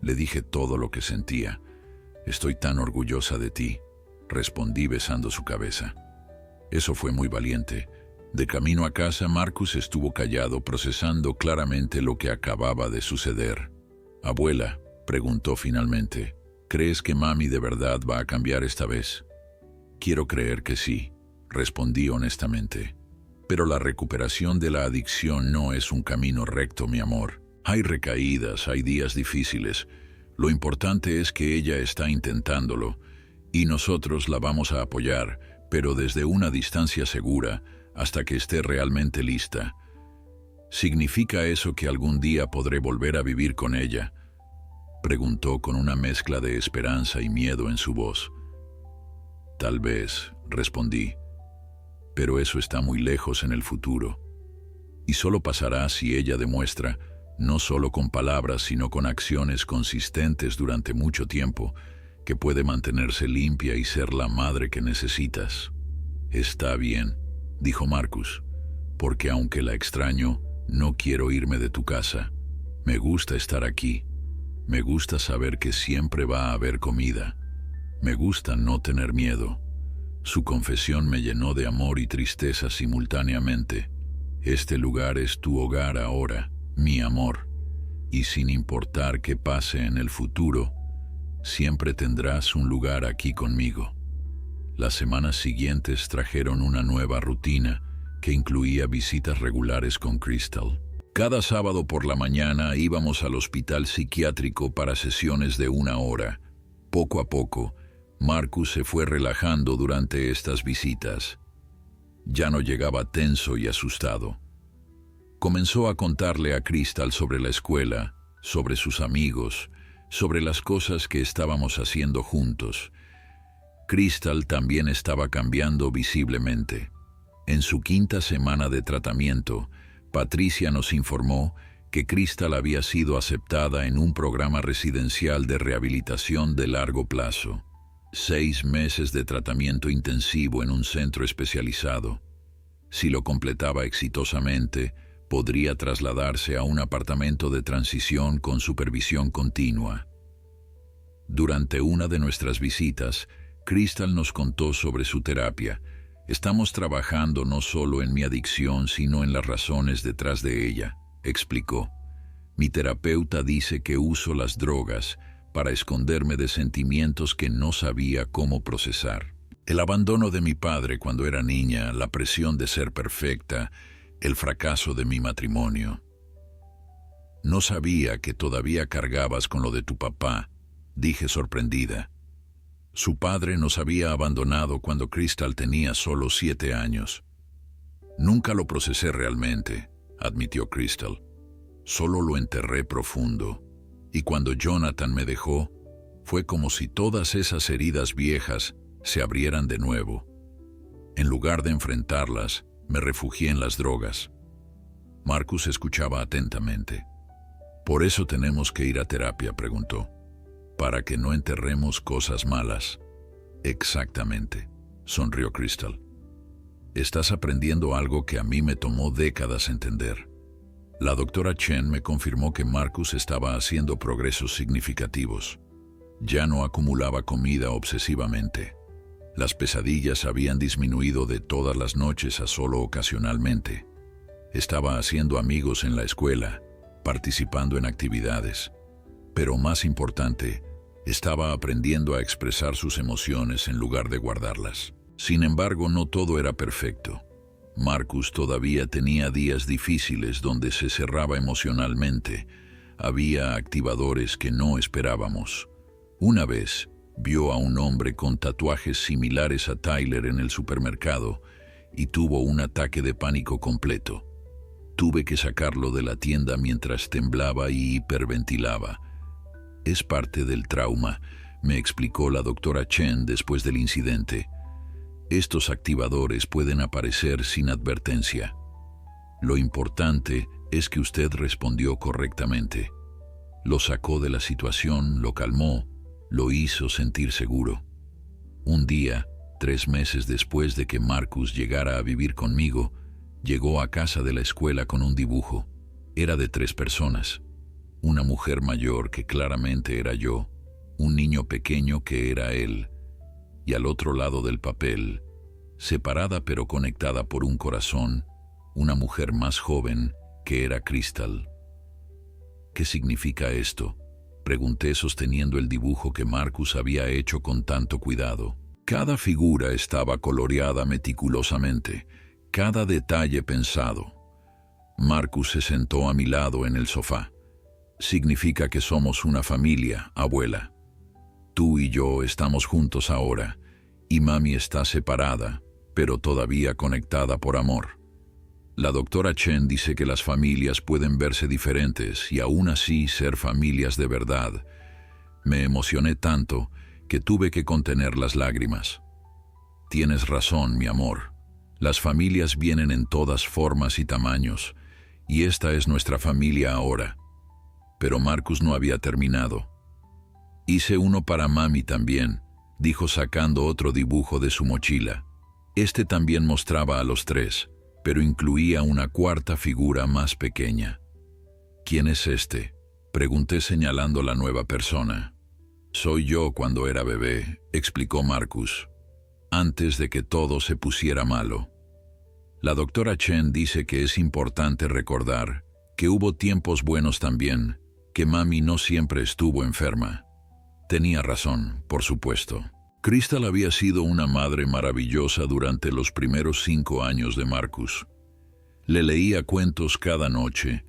Le dije todo lo que sentía. «Estoy tan orgullosa de ti», respondí besando su cabeza. Eso fue muy valiente. De camino a casa, Marcus estuvo callado, procesando claramente lo que acababa de suceder. «Abuela», preguntó finalmente, «¿crees que mami de verdad va a cambiar esta vez?» «Quiero creer que sí», respondí honestamente. «Pero la recuperación de la adicción no es un camino recto, mi amor. Hay recaídas, hay días difíciles. Lo importante es que ella está intentándolo, y nosotros la vamos a apoyar, pero desde una distancia segura, hasta que esté realmente lista. ¿Significa eso que algún día podré volver a vivir con ella?», preguntó con una mezcla de esperanza y miedo en su voz. «Tal vez», respondí, «pero eso está muy lejos en el futuro. Y solo pasará si ella demuestra, no solo con palabras, sino con acciones consistentes durante mucho tiempo, que puede mantenerse limpia y ser la madre que necesitas». «Está bien», dijo Marcus, «porque aunque la extraño, no quiero irme de tu casa. Me gusta estar aquí. Me gusta saber que siempre va a haber comida. Me gusta no tener miedo». Su confesión me llenó de amor y tristeza simultáneamente. «Este lugar es tu hogar ahora, mi amor, y sin importar qué pase en el futuro, siempre tendrás un lugar aquí conmigo». Las semanas siguientes trajeron una nueva rutina que incluía visitas regulares con Crystal. Cada sábado por la mañana íbamos al hospital psiquiátrico para sesiones de 1 hora. Poco a poco, Marcus se fue relajando durante estas visitas. Ya no llegaba tenso y asustado. Comenzó a contarle a Crystal sobre la escuela, sobre sus amigos, sobre las cosas que estábamos haciendo juntos. Crystal también estaba cambiando visiblemente. En su 5ª semana de tratamiento, Patricia nos informó que Crystal había sido aceptada en un programa residencial de rehabilitación de largo plazo. 6 meses de tratamiento intensivo en un centro especializado. Si lo completaba exitosamente, podría trasladarse a un apartamento de transición con supervisión continua. Durante una de nuestras visitas, Crystal nos contó sobre su terapia. «Estamos trabajando no solo en mi adicción, sino en las razones detrás de ella», explicó. «Mi terapeuta dice que uso las drogas para esconderme de sentimientos que no sabía cómo procesar. El abandono de mi padre cuando era niña, la presión de ser perfecta, el fracaso de mi matrimonio. No sabía que todavía cargabas con lo de tu papá», dije sorprendida. Su padre nos había abandonado cuando Crystal tenía solo 7 años. «Nunca lo procesé realmente», admitió Crystal. «Solo lo enterré profundo. Y cuando Jonathan me dejó, fue como si todas esas heridas viejas se abrieran de nuevo. En lugar de enfrentarlas, me refugié en las drogas». Marcus escuchaba atentamente. «¿Por eso tenemos que ir a terapia?», preguntó. «Para que no enterremos cosas malas». «Exactamente», sonrió Crystal. «Estás aprendiendo algo que a mí me tomó décadas entender». La doctora Chen me confirmó que Marcus estaba haciendo progresos significativos. Ya no acumulaba comida obsesivamente. Las pesadillas habían disminuido de todas las noches a solo ocasionalmente. Estaba haciendo amigos en la escuela, participando en actividades. Pero más importante, estaba aprendiendo a expresar sus emociones en lugar de guardarlas. Sin embargo, no todo era perfecto. Marcus todavía tenía días difíciles donde se cerraba emocionalmente. Había activadores que no esperábamos. Una vez, vio a un hombre con tatuajes similares a Tyler en el supermercado y tuvo un ataque de pánico completo. Tuve que sacarlo de la tienda mientras temblaba y hiperventilaba. Es parte del trauma, me explicó la doctora Chen después del incidente. Estos activadores pueden aparecer sin advertencia. Lo importante es que usted respondió correctamente. Lo sacó de la situación, lo calmó, lo hizo sentir seguro. Un día, 3 meses después de que Marcus llegara a vivir conmigo, llegó a casa de la escuela con un dibujo. Era de 3 personas. Una mujer mayor que claramente era yo, un niño pequeño que era él, y al otro lado del papel, separada pero conectada por un corazón, una mujer más joven que era Crystal. ¿Qué significa esto?, pregunté sosteniendo el dibujo que Marcus había hecho con tanto cuidado. Cada figura estaba coloreada meticulosamente, cada detalle pensado. Marcus se sentó a mi lado en el sofá. Significa que somos una familia, abuela. Tú y yo estamos juntos ahora, y mami está separada, pero todavía conectada por amor. La doctora Chen dice que las familias pueden verse diferentes y aún así ser familias de verdad. Me emocioné tanto que tuve que contener las lágrimas. Tienes razón, mi amor. Las familias vienen en todas formas y tamaños, y esta es nuestra familia ahora. Pero Marcus no había terminado. Hice uno para mami también, dijo sacando otro dibujo de su mochila. Este también mostraba a los 3, pero incluía una cuarta figura más pequeña. ¿Quién es este?, pregunté señalando la nueva persona. Soy yo cuando era bebé, explicó Marcus, antes de que todo se pusiera malo. La doctora Chen dice que es importante recordar que hubo tiempos buenos también, que mami no siempre estuvo enferma. Tenía razón, por supuesto. Crystal había sido una madre maravillosa durante los primeros 5 años de Marcus. Le leía cuentos cada noche,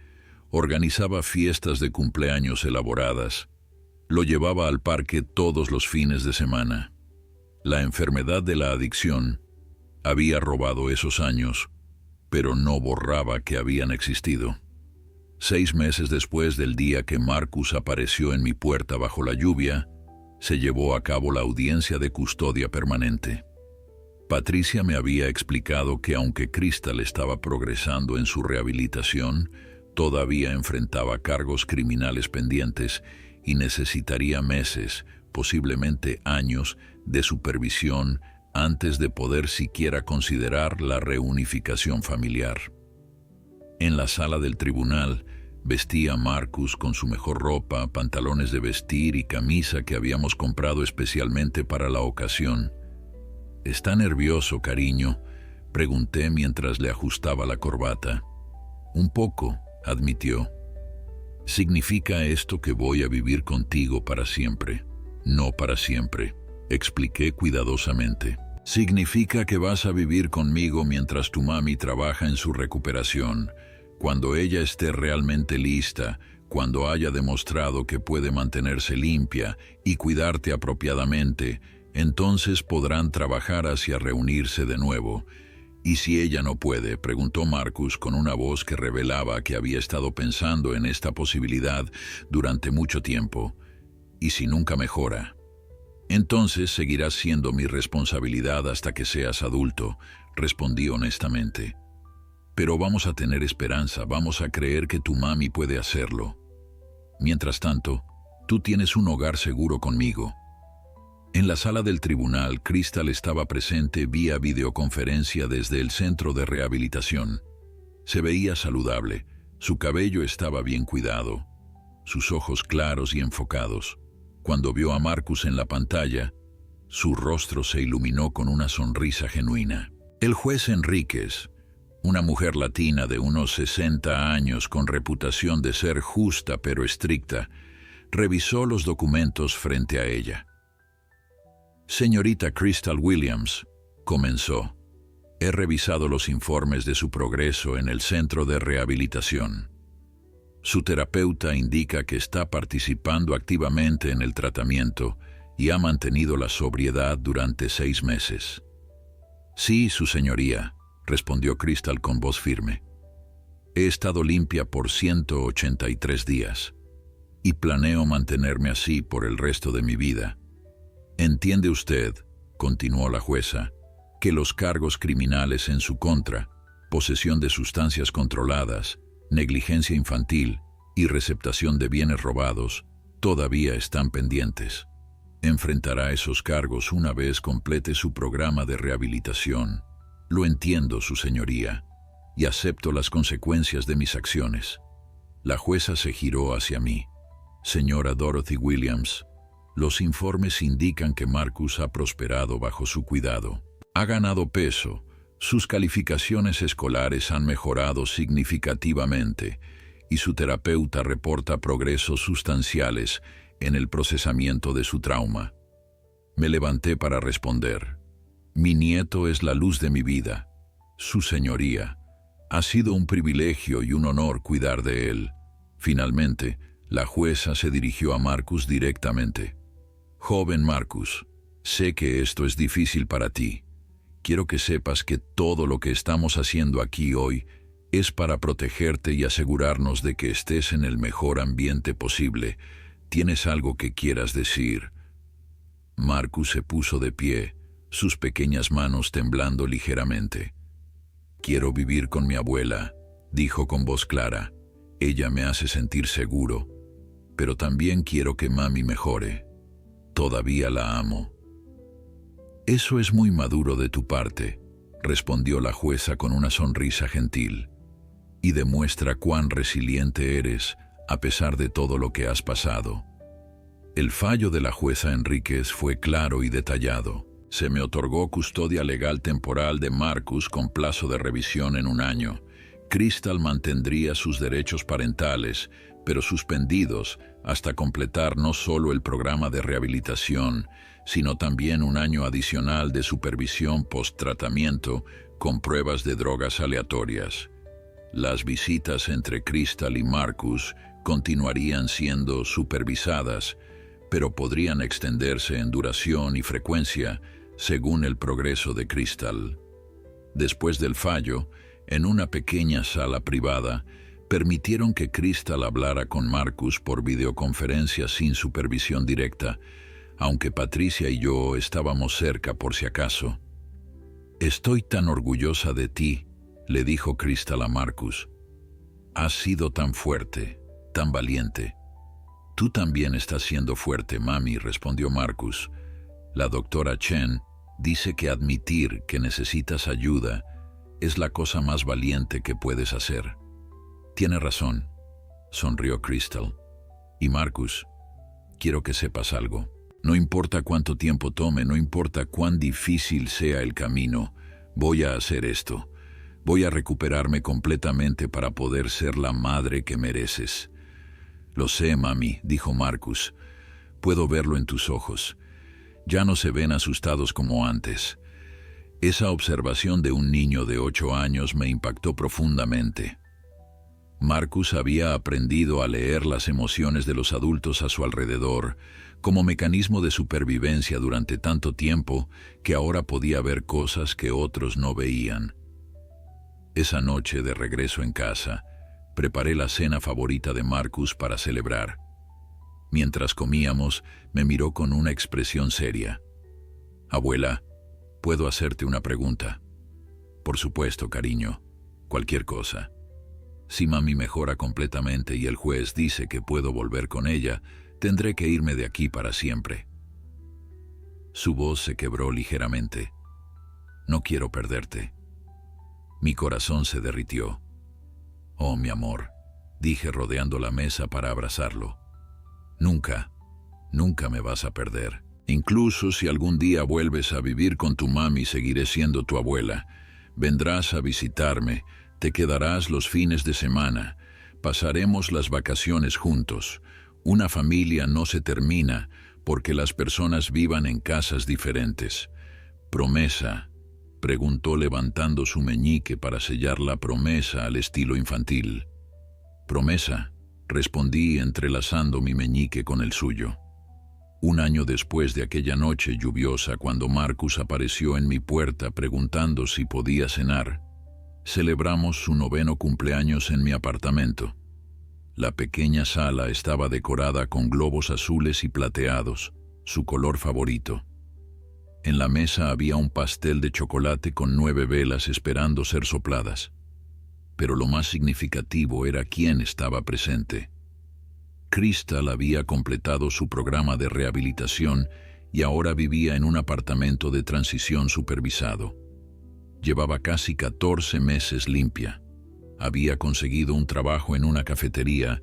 organizaba fiestas de cumpleaños elaboradas, lo llevaba al parque todos los fines de semana. La enfermedad de la adicción había robado esos años, pero no borraba que habían existido. 6 meses después del día que Marcus apareció en mi puerta bajo la lluvia, se llevó a cabo la audiencia de custodia permanente. Patricia me había explicado que aunque Crystal estaba progresando en su rehabilitación, todavía enfrentaba cargos criminales pendientes y necesitaría meses, posiblemente años, de supervisión antes de poder siquiera considerar la reunificación familiar. En la sala del tribunal, vestía a Marcus con su mejor ropa, pantalones de vestir y camisa que habíamos comprado especialmente para la ocasión. ¿Está nervioso, cariño?, pregunté mientras le ajustaba la corbata. Un poco, admitió. ¿Significa esto que voy a vivir contigo para siempre? No para siempre, expliqué cuidadosamente. Significa que vas a vivir conmigo mientras tu mami trabaja en su recuperación. Cuando ella esté realmente lista, cuando haya demostrado que puede mantenerse limpia y cuidarte apropiadamente, entonces podrán trabajar hacia reunirse de nuevo. ¿Y si ella no puede?, preguntó Marcus con una voz que revelaba que había estado pensando en esta posibilidad durante mucho tiempo. ¿Y si nunca mejora? Entonces seguirá siendo mi responsabilidad hasta que seas adulto, respondí honestamente. Pero vamos a tener esperanza, vamos a creer que tu mami puede hacerlo. Mientras tanto, tú tienes un hogar seguro conmigo. En la sala del tribunal, Crystal estaba presente vía videoconferencia desde el centro de rehabilitación. Se veía saludable, su cabello estaba bien cuidado, sus ojos claros y enfocados. Cuando vio a Marcus en la pantalla, su rostro se iluminó con una sonrisa genuina. El juez Enríquez, una mujer latina de unos 60 años con reputación de ser justa pero estricta, revisó los documentos frente a ella. Señorita Crystal Williams, comenzó, he revisado los informes de su progreso en el centro de rehabilitación. Su terapeuta indica que está participando activamente en el tratamiento y ha mantenido la sobriedad durante 6 meses. Sí, su señoría, respondió Crystal con voz firme. He estado limpia por 183 días y planeo mantenerme así por el resto de mi vida. ¿Entiende usted, continuó la jueza, que los cargos criminales en su contra, posesión de sustancias controladas, negligencia infantil y receptación de bienes robados, todavía están pendientes? Enfrentará esos cargos una vez complete su programa de rehabilitación. Lo entiendo, su señoría, y acepto las consecuencias de mis acciones. La jueza se giró hacia mí. Señora Dorothy Williams, los informes indican que Marcus ha prosperado bajo su cuidado. Ha ganado peso, sus calificaciones escolares han mejorado significativamente y su terapeuta reporta progresos sustanciales en el procesamiento de su trauma. Me levanté para responder. Mi nieto es la luz de mi vida. Su señoría, ha sido un privilegio y un honor cuidar de él. Finalmente, la jueza se dirigió a Marcus directamente. Joven Marcus, sé que esto es difícil para ti. Quiero que sepas que todo lo que estamos haciendo aquí hoy es para protegerte y asegurarnos de que estés en el mejor ambiente posible. ¿Tienes algo que quieras decir? Marcus se puso de pie, sus pequeñas manos temblando ligeramente. Quiero vivir con mi abuela, dijo con voz clara. Ella me hace sentir seguro, pero también quiero que mami mejore. Todavía la amo. Eso es muy maduro de tu parte, respondió la jueza con una sonrisa gentil, y demuestra cuán resiliente eres a pesar de todo lo que has pasado. El fallo de la jueza Enríquez fue claro y detallado. Se me otorgó custodia legal temporal de Marcus con plazo de revisión en 1 año. Crystal mantendría sus derechos parentales, pero suspendidos hasta completar no solo el programa de rehabilitación, sino también 1 año adicional de supervisión post-tratamiento con pruebas de drogas aleatorias. Las visitas entre Crystal y Marcus continuarían siendo supervisadas, pero podrían extenderse en duración y frecuencia según el progreso de Crystal. Después del fallo, en una pequeña sala privada, permitieron que Crystal hablara con Marcus por videoconferencia sin supervisión directa, aunque Patricia y yo estábamos cerca por si acaso. «Estoy tan orgullosa de ti», le dijo Crystal a Marcus. «Has sido tan fuerte, tan valiente». «Tú también estás siendo fuerte, mami», respondió Marcus. «La doctora Chen dice que admitir que necesitas ayuda es la cosa más valiente que puedes hacer». «Tiene razón», sonrió Crystal. «Y Marcus, quiero que sepas algo. No importa cuánto tiempo tome, no importa cuán difícil sea el camino, voy a hacer esto. Voy a recuperarme completamente para poder ser la madre que mereces». «Lo sé, mami», dijo Marcus. «Puedo verlo en tus ojos. Ya no se ven asustados como antes». Esa observación de un niño de 8 años me impactó profundamente. Marcus había aprendido a leer las emociones de los adultos a su alrededor como mecanismo de supervivencia durante tanto tiempo que ahora podía ver cosas que otros no veían. Esa noche, de regreso en casa, preparé la cena favorita de Marcus para celebrar. Mientras comíamos, me miró con una expresión seria. «Abuela, ¿puedo hacerte una pregunta?» «Por supuesto, cariño. Cualquier cosa». «Si mami mejora completamente y el juez dice que puedo volver con ella, tendré que irme de aquí para siempre». Su voz se quebró ligeramente. «No quiero perderte». Mi corazón se derritió. «Oh, mi amor», dije rodeando la mesa para abrazarlo. «Nunca, nunca me vas a perder. Incluso si algún día vuelves a vivir con tu mami, seguiré siendo tu abuela. Vendrás a visitarme, te quedarás los fines de semana, pasaremos las vacaciones juntos. Una familia no se termina porque las personas vivan en casas diferentes. Promesa», preguntó levantando su meñique para sellar la promesa al estilo infantil. «Promesa», respondí entrelazando mi meñique con el suyo. 1 año después de aquella noche lluviosa, cuando Marcus apareció en mi puerta preguntando si podía cenar, Celebramos su 9º cumpleaños en mi apartamento. La pequeña sala estaba decorada con globos azules y plateados, su color favorito. En la mesa había un pastel de chocolate con 9 velas esperando ser sopladas. Pero lo más significativo era quién estaba presente. Crystal había completado su programa de rehabilitación y ahora vivía en un apartamento de transición supervisado. Llevaba casi 14 meses limpia. Había conseguido un trabajo en una cafetería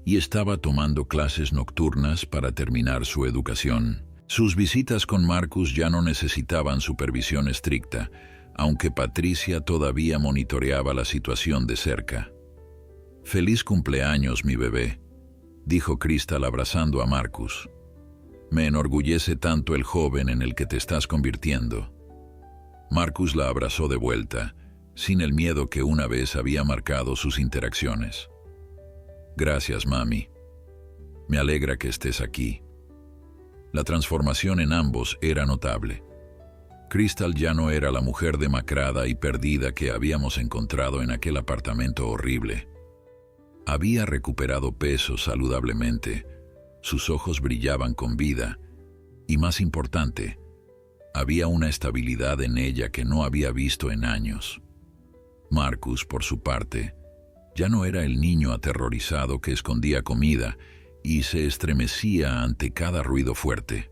y estaba tomando clases nocturnas para terminar su educación. Sus visitas con Marcus ya no necesitaban supervisión estricta, aunque Patricia todavía monitoreaba la situación de cerca. «Feliz cumpleaños, mi bebé», dijo Crystal abrazando a Marcus. «Me enorgullece tanto el joven en el que te estás convirtiendo». Marcus la abrazó de vuelta, sin el miedo que una vez había marcado sus interacciones. «Gracias, mami. Me alegra que estés aquí». La transformación en ambos era notable. Crystal ya no era la mujer demacrada y perdida que habíamos encontrado en aquel apartamento horrible. Había recuperado peso saludablemente, sus ojos brillaban con vida, y más importante, había una estabilidad en ella que no había visto en años. Marcus, por su parte, ya no era el niño aterrorizado que escondía comida y se estremecía ante cada ruido fuerte.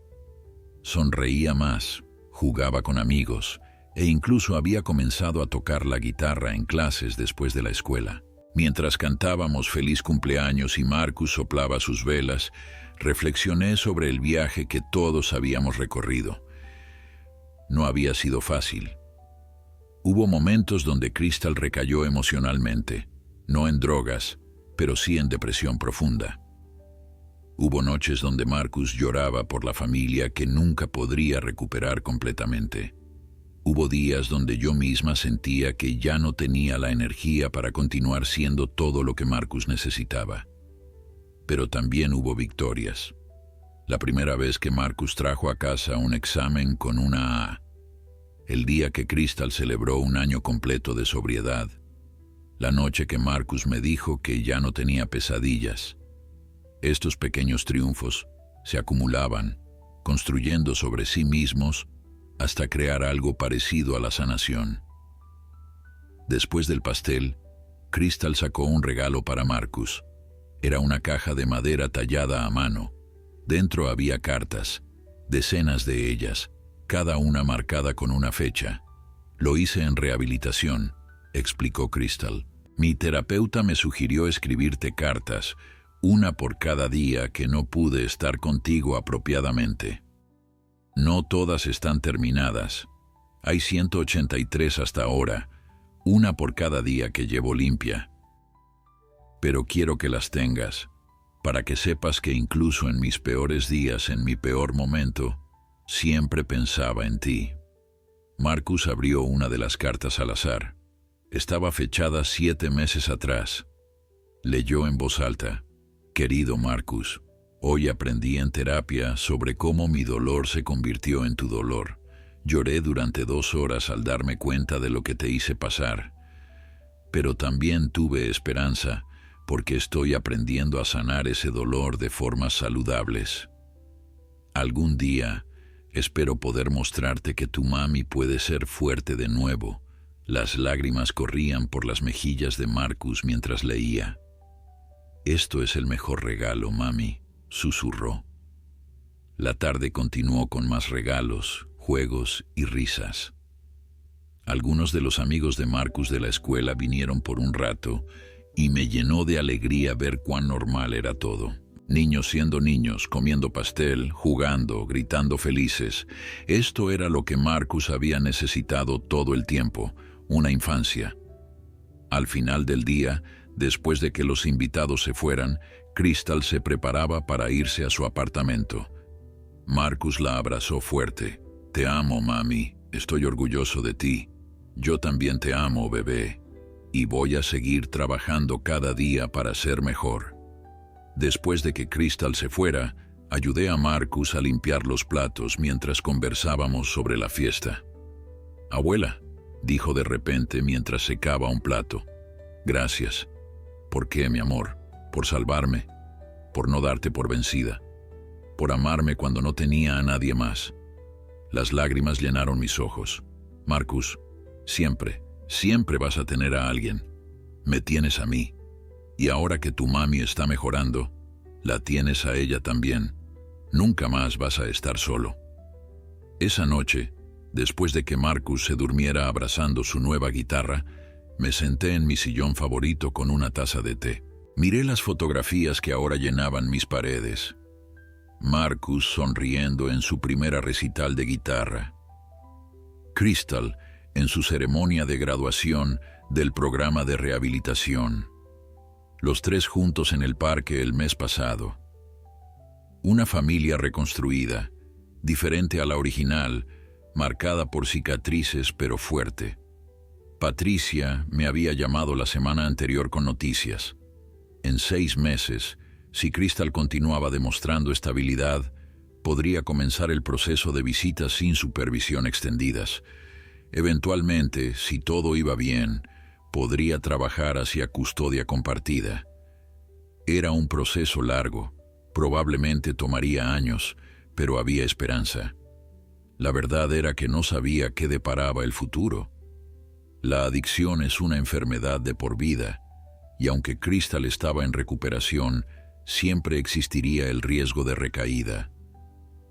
Sonreía más, jugaba con amigos e incluso había comenzado a tocar la guitarra en clases después de la escuela. Mientras cantábamos feliz cumpleaños y Marcus soplaba sus velas, reflexioné sobre el viaje que todos habíamos recorrido. No había sido fácil. Hubo momentos donde Crystal recayó emocionalmente, no en drogas, pero sí en depresión profunda. Hubo noches donde Marcus lloraba por la familia que nunca podría recuperar completamente. Hubo días donde yo misma sentía que ya no tenía la energía para continuar siendo todo lo que Marcus necesitaba. Pero también hubo victorias. La primera vez que Marcus trajo a casa un examen con una A. El día que Crystal celebró un año completo de sobriedad. La noche que Marcus me dijo que ya no tenía pesadillas. Estos pequeños triunfos se acumulaban, construyendo sobre sí mismos hasta crear algo parecido a la sanación. Después del pastel, Crystal sacó un regalo para Marcus. Era una caja de madera tallada a mano. Dentro había cartas, decenas de ellas, cada una marcada con una fecha. «Lo hice en rehabilitación», explicó Crystal. «Mi terapeuta me sugirió escribirte cartas, una por cada día que no pude estar contigo apropiadamente. No todas están terminadas. Hay 183 hasta ahora, una por cada día que llevo limpia. Pero quiero que las tengas, para que sepas que incluso en mis peores días, en mi peor momento, siempre pensaba en ti». Marcus abrió una de las cartas al azar. Estaba fechada 7 meses atrás. Leyó en voz alta: «Querido Marcus, hoy aprendí en terapia sobre cómo mi dolor se convirtió en tu dolor. Lloré durante 2 horas al darme cuenta de lo que te hice pasar. Pero también tuve esperanza, porque estoy aprendiendo a sanar ese dolor de formas saludables. Algún día, espero poder mostrarte que tu mami puede ser fuerte de nuevo». Las lágrimas corrían por las mejillas de Marcus mientras leía. «Esto es el mejor regalo, mami», susurró. La tarde continuó con más regalos, juegos y risas. Algunos de los amigos de Marcus de la escuela vinieron por un rato y me llenó de alegría ver cuán normal era todo. Niños siendo niños, comiendo pastel, jugando, gritando felices. Esto era lo que Marcus había necesitado todo el tiempo, una infancia. Al final del día, después de que los invitados se fueran, Crystal se preparaba para irse a su apartamento. Marcus la abrazó fuerte. «Te amo, mami. Estoy orgulloso de ti. Yo también te amo, bebé. Y voy a seguir trabajando cada día para ser mejor». Después de que Crystal se fuera, ayudé a Marcus a limpiar los platos mientras conversábamos sobre la fiesta. «Abuela, dijo de repente mientras secaba un plato. Gracias. ¿Por qué, mi amor? Por salvarme, por no darte por vencida, por amarme cuando no tenía a nadie más. Las lágrimas llenaron mis ojos. Marcus, siempre, siempre vas a tener a alguien. Me tienes a mí. Y ahora que tu mami está mejorando, la tienes a ella también. Nunca más vas a estar solo. Esa noche, después de que Marcus se durmiera abrazando su nueva guitarra, me senté en mi sillón favorito con una taza de té. Miré las fotografías que ahora llenaban mis paredes. Marcus sonriendo en su primera recital de guitarra. Crystal en su ceremonia de graduación del programa de rehabilitación. Los tres juntos en el parque el mes pasado. Una familia reconstruida, diferente a la original, marcada por cicatrices pero fuerte. Patricia me había llamado la semana anterior con noticias. En 6 meses, si Crystal continuaba demostrando estabilidad, podría comenzar el proceso de visitas sin supervisión extendidas. Eventualmente, si todo iba bien, podría trabajar hacia custodia compartida. Era un proceso largo, probablemente tomaría años, pero había esperanza. La verdad era que no sabía qué deparaba el futuro. La adicción es una enfermedad de por vida, y aunque Crystal estaba en recuperación, siempre existiría el riesgo de recaída.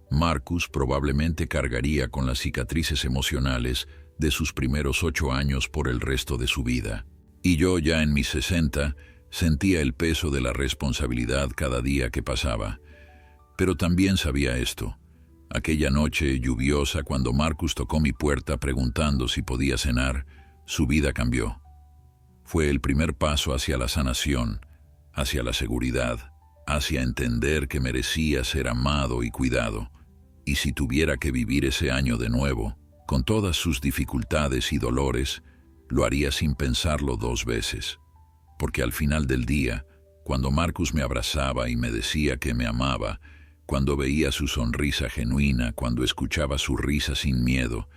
Marcus probablemente cargaría con las cicatrices emocionales de sus primeros 8 años por el resto de su vida. Y yo, ya en mis 60, sentía el peso de la responsabilidad cada día que pasaba. Pero también sabía esto. Aquella noche lluviosa, cuando Marcus tocó mi puerta preguntando si podía cenar, su vida cambió. Fue el primer paso hacia la sanación, hacia la seguridad, hacia entender que merecía ser amado y cuidado. Y si tuviera que vivir ese año de nuevo, con todas sus dificultades y dolores, lo haría sin pensarlo 2 veces. Porque al final del día, cuando Marcus me abrazaba y me decía que me amaba, cuando veía su sonrisa genuina, cuando escuchaba su risa sin miedo,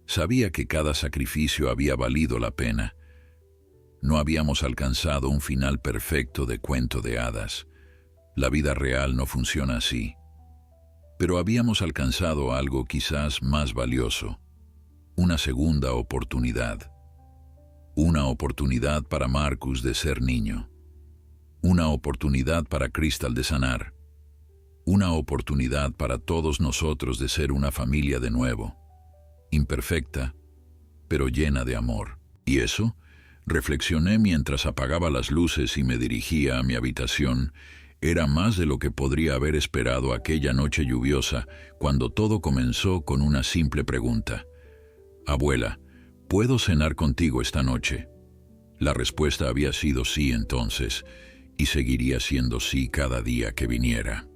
sabía que cada sacrificio había valido la pena. No habíamos alcanzado un final perfecto de cuento de hadas. La vida real no funciona así. Pero habíamos alcanzado algo quizás más valioso. Una segunda oportunidad. Una oportunidad para Marcus de ser niño. Una oportunidad para Crystal de sanar. Una oportunidad para todos nosotros de ser una familia de nuevo. Imperfecta, pero llena de amor. ¿Y eso? Reflexioné mientras apagaba las luces y me dirigía a mi habitación. Era más de lo que podría haber esperado aquella noche lluviosa, cuando todo comenzó con una simple pregunta. Abuela, ¿puedo cenar contigo esta noche? La respuesta había sido sí entonces, y seguiría siendo sí cada día que viniera.